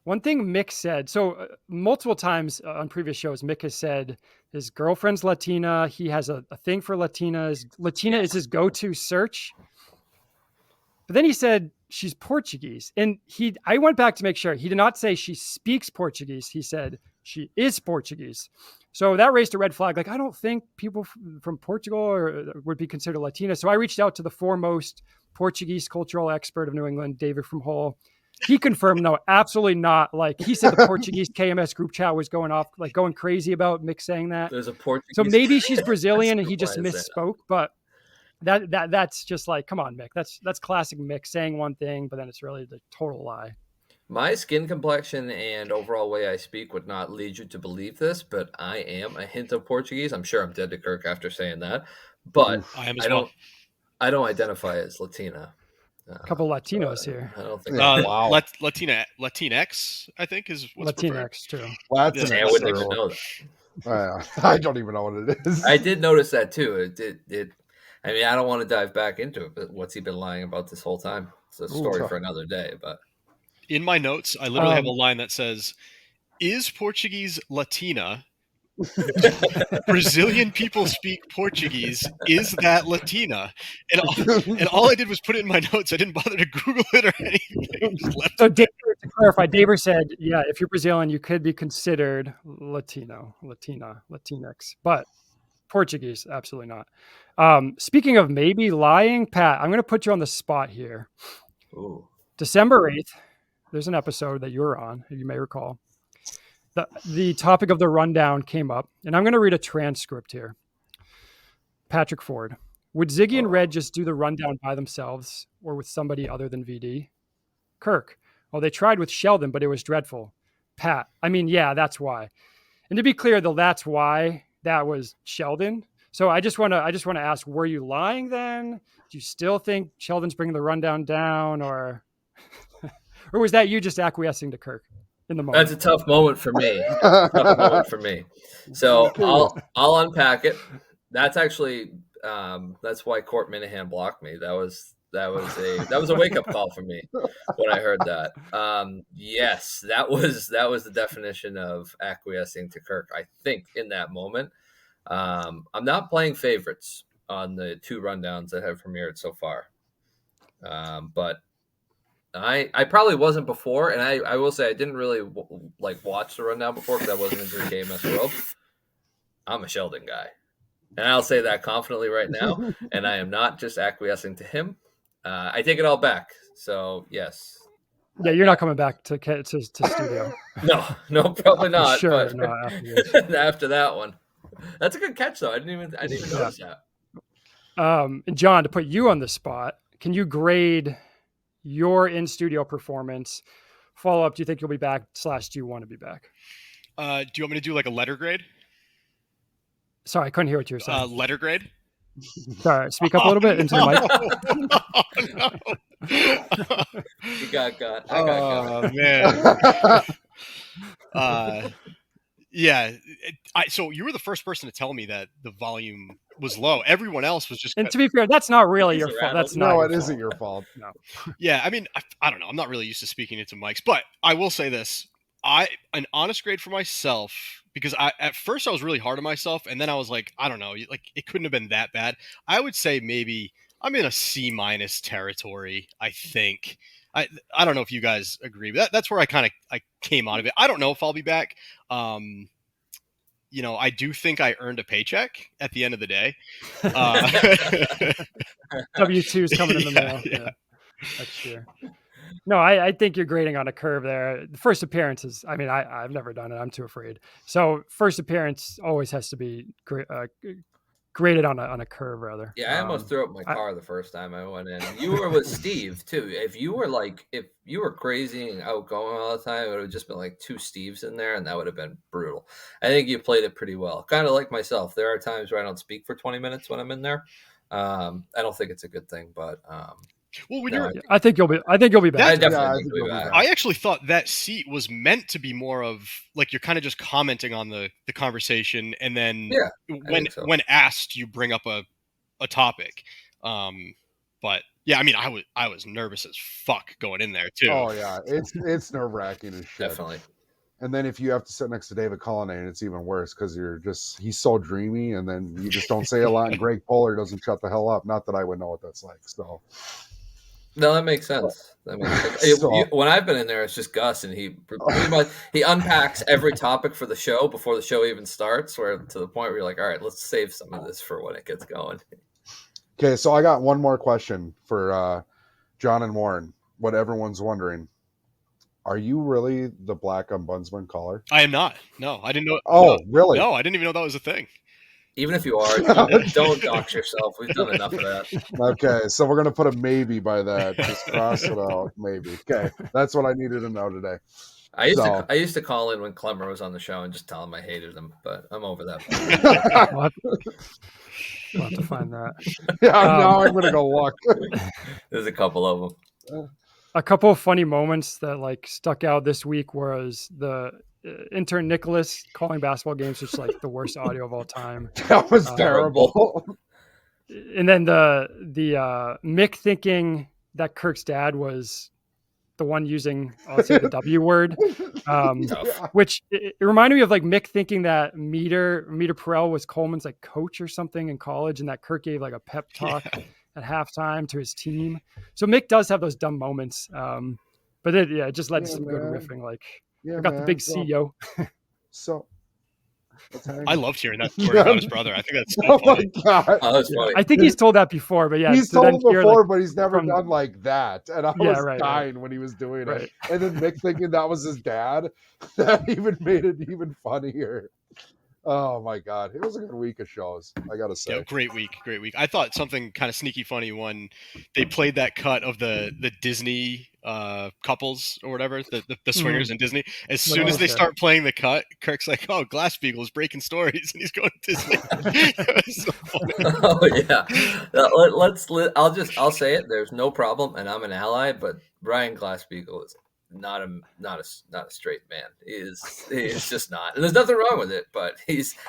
One thing Mick said. So multiple times on previous shows, Mick has said his girlfriend's Latina. He has a thing for Latinas. Latina is his go-to search. But then he said she's Portuguese. And I went back to make sure. He did not say she speaks Portuguese. He said she is Portuguese. So that raised a red flag. Like, I don't think people from Portugal would be considered Latina. So I reached out to the foremost Portuguese cultural expert of New England, David from Hull. He confirmed, no, absolutely not. Like, he said the Portuguese KMS group chat was going crazy about Mick saying that. There's a Portuguese. So maybe she's Brazilian and he just misspoke, but that's just like, come on, Mick. That's classic Mick saying one thing, but then it's really the total lie. My skin complexion and overall way I speak would not lead you to believe this, but I am a hint of Portuguese. I'm sure I'm dead to Kirk after saying that, but I am as well. I don't identify as Latina. A couple Latinos here. I don't think. Wow. Latinx, I think is what's Latinx too. I wouldn't even know that. I don't even know what it is. I did notice that too. It. I mean, I don't want to dive back into it, but what's he been lying about this whole time? It's a story for another day. But in my notes, I literally have a line that says, "Is Portuguese Latina? Brazilian people speak Portuguese. Is that Latina?" And all I did was put it in my notes. I didn't bother to Google it or anything. So, to clarify, David said, "Yeah, if you're Brazilian, you could be considered Latino, Latina, Latinx, but Portuguese, absolutely not." Speaking of maybe lying, Pat, I'm going to put you on the spot here. Ooh. December 8th, there's an episode that you were on, you may recall. The topic of the rundown came up, and I'm going to read a transcript here. Patrick Ford. Would Ziggy and Red just do the rundown by themselves or with somebody other than VD? Kirk. Well, they tried with Sheldon, but it was dreadful. Pat. I mean, yeah, that's why. And to be clear, though, that's why that was Sheldon. So I just want to ask, were you lying then? Do you still think Sheldon's bringing the rundown down, or or was that you just acquiescing to Kirk in the moment? That's a tough moment for me. So I'll unpack it. That's actually that's why Court Minahan blocked me. That was a wake up call for me when I heard that. Yes, that was the definition of acquiescing to Kirk. I think in that moment, I'm not playing favorites on the 2 rundowns that have premiered so far, but I probably wasn't before, and I will say I didn't really watch the rundown before because I wasn't into the KMS world. I'm a Sheldon guy, and I'll say that confidently right now. And I am not just acquiescing to him. I take it all back. So yes. Yeah, you're not coming back to studio. No, probably not. Sure, but no, after that one, that's a good catch though. I didn't even notice that. And John, to put you on the spot, can you grade your in-studio performance? Follow up, do you think you'll be back / do you want to be back? Do you want me to do like a letter grade? Sorry, I couldn't hear what you were saying. Letter grade? Sorry, speak up a little bit into the mic. No. You got got. I got man. Yeah. So you were the first person to tell me that the volume was low. Everyone else was just. And to be fair, that's not really your fault. That's not. No, it isn't your fault. No. Yeah, I mean, I don't know. I'm not really used to speaking into mics, but I will say this: an honest grade for myself, because at first I was really hard on myself, and then I was like, I don't know, like it couldn't have been that bad. I would say maybe I'm in a C- territory. I think. I don't know if you guys agree, but that's where I came out of it. I don't know if I'll be back. I do think I earned a paycheck at the end of the day. W-2 is coming in the mail. Yeah. That's true. No, I think you're grading on a curve there. The first appearance is, I mean, I've never done it. I'm too afraid. So first appearance always has to be graded on a curve, rather. Yeah, I almost threw up my car the first time I went in. You were with Steve too. If you were crazy and outgoing all the time, it would have just been like 2 Steves in there, and that would have been brutal. I think you played it pretty well. Kind of like myself. There are times where I don't speak for 20 minutes when I'm in there. I don't think it's a good thing, but well, I think you'll be back. I definitely think you'll be back. I actually thought that seat was meant to be more of like you're kind of just commenting on the conversation, and then when asked, you bring up a topic. But yeah, I mean, I was nervous as fuck going in there too. Oh yeah, it's nerve-wracking as shit. Definitely. And then if you have to sit next to David Cullinane, it's even worse because he's so dreamy, and then you just don't say a lot, and Greg Poehler doesn't shut the hell up. Not that I would know what that's like. So. No, that makes sense. When I've been in there, it's just Gus, and he unpacks every topic for the show before the show even starts. Where to the point where you're like, all right, let's save some of this for when it gets going. Okay, so I got one more question for John and Warren. What everyone's wondering: are you really the Black Ombudsman caller? I am not. No, I didn't know. Oh, really? No, I didn't even know that was a thing. Even if you are, don't dox yourself. We've done enough of that. Okay, so we're going to put a maybe by that. Just cross it out. Maybe. Okay, that's what I needed to know today. I used to call in when Clemmer was on the show and just tell him I hated him, but I'm over that. We'll have to find that. Yeah, now I'm going to go look. There's a couple of them. A couple of funny moments that stuck out this week was the intern Nicholas calling basketball games, which is like the worst audio of all time. That was terrible. And then the Mick thinking that Kirk's dad was the one using, I'll say, the W word, which it reminded me of like Mick thinking that Meter Perel was Coleman's like coach or something in college, and that Kirk gave like a pep talk at halftime to his team. So Mick does have those dumb moments, but it just led to some good riffing. I got the big CEO. So I loved hearing that story about his brother. I think that's so funny. My God. Oh, that's funny. I think he's told that before, but yeah. He's told it before, but he's never done like that. And I was dying when he was doing it. And then Mick thinking that was his dad, that even made it even funnier. Oh my God. It was a good week of shows, I gotta say. Yeah, great week. I thought something kind of sneaky funny when they played that cut of the Disney couples or whatever, the swingers in Disney. As soon as they start playing the cut, Kirk's like, oh, Glass-Steagall is breaking stories, and he's going to Disney. So oh yeah. I'll say it, there's no problem, and I'm an ally, but Brian Glass-Steagall is not a straight man. He is just not, and there's nothing wrong with it. But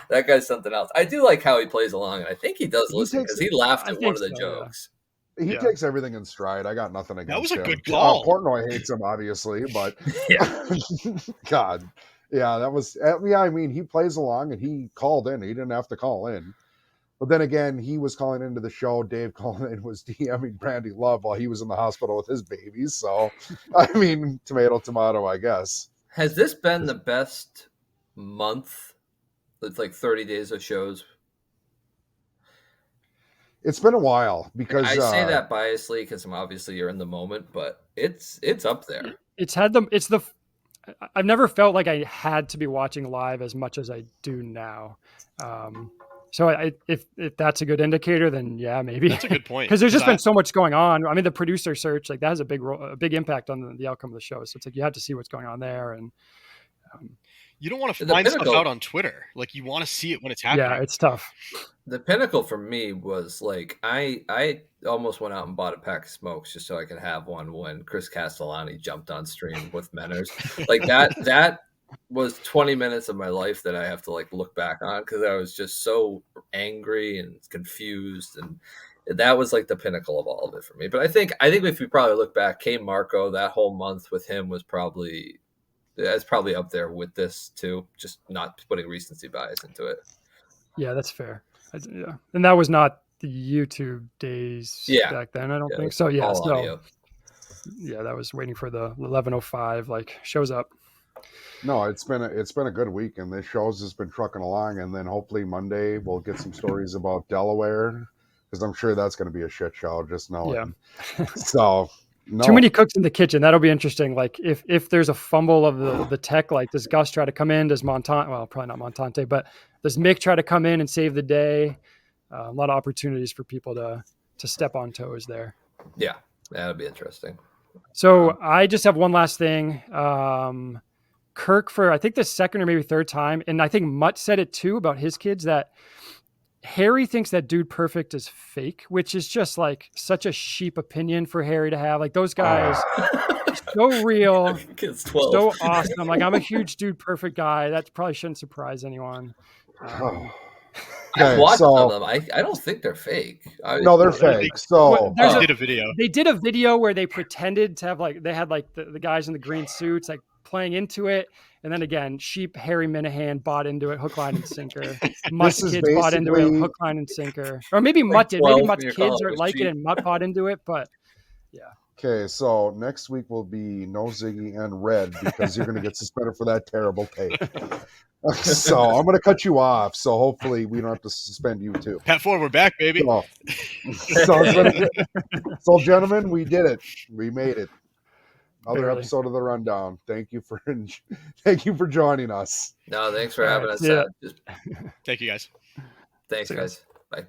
that guy's something else. I do like how he plays along, and I think he does listen because he laughed at one of the jokes. He takes everything in stride. I got nothing against him. That was a good call. Portnoy hates him, obviously, but God, yeah, that was. Yeah, I mean, he plays along, and he called in. He didn't have to call in. But then again, he was calling into the show. Dave calling in was DMing Brandy Love while he was in the hospital with his babies. So, I mean, tomato, I guess. Has this been the best month? It's like 30 days of shows. It's been a while because I say that biasly because obviously you're in the moment, but it's up there. I've never felt like I had to be watching live as much as I do now. So if that's a good indicator, then yeah, maybe that's a good point. Because there's just been so much going on. I mean, the producer search, like that has a big impact on the outcome of the show. So it's like you have to see what's going on there, and you don't want to find stuff out on Twitter. Like you want to see it when it's happening. Yeah, it's tough. The pinnacle for me was like I almost went out and bought a pack of smokes just so I could have one when Chris Castellani jumped on stream with Menners. Like that was 20 minutes of my life that I have to like look back on because I was just so angry and confused, and that was like the pinnacle of all of it for me. But I think if you probably look back, K Marco, that whole month with him was probably up there with this too, just not putting recency bias into it. Yeah, that's fair. Yeah, and that was not the YouTube days back then. I don't think so. Yeah, yeah, that was waiting for the 11:05 like shows up. No, it's been a good week, and this show's just been trucking along. And then hopefully Monday we'll get some stories about Delaware because I'm sure that's going to be a shit show. Just knowing. Yeah. So too many cooks in the kitchen. That'll be interesting. Like if there's a fumble of the tech, like does Gus try to come in? Does Montante? Well, probably not Montante, but does Mick try to come in and save the day? A lot of opportunities for people to step on toes there. Yeah, that'll be interesting. So I just have one last thing. Kirk for I think the second or maybe third time, and I think Mutt said it too about his kids that Harry thinks that Dude Perfect is fake, which is just like such a sheep opinion for Harry to have. Like those guys, so real, so awesome. Like I'm a huge Dude Perfect guy. That probably shouldn't surprise anyone. I've watched some of them. I don't think they're fake. No, they're fake. So they did a video. They did a video where they pretended to have like they had like the guys in the green suits like playing into it, and then again, sheep Harry Minahan bought into it, hook, line, and sinker. Mutt's kids bought into it, hook, line, and sinker. Or maybe Mutt did. Maybe Mutt's kids are like it, and Mutt bought into it. But yeah. Okay, so next week will be no Ziggy and Red because you're going to get suspended for that terrible take. So I'm going to cut you off. So hopefully we don't have to suspend you too. Pat Ford, we're back, baby. So gentlemen, we did it. We made it. Another episode of the Rundown. Thank you for joining us. No, thanks for having us. Thank you, guys. Thanks, guys. Bye.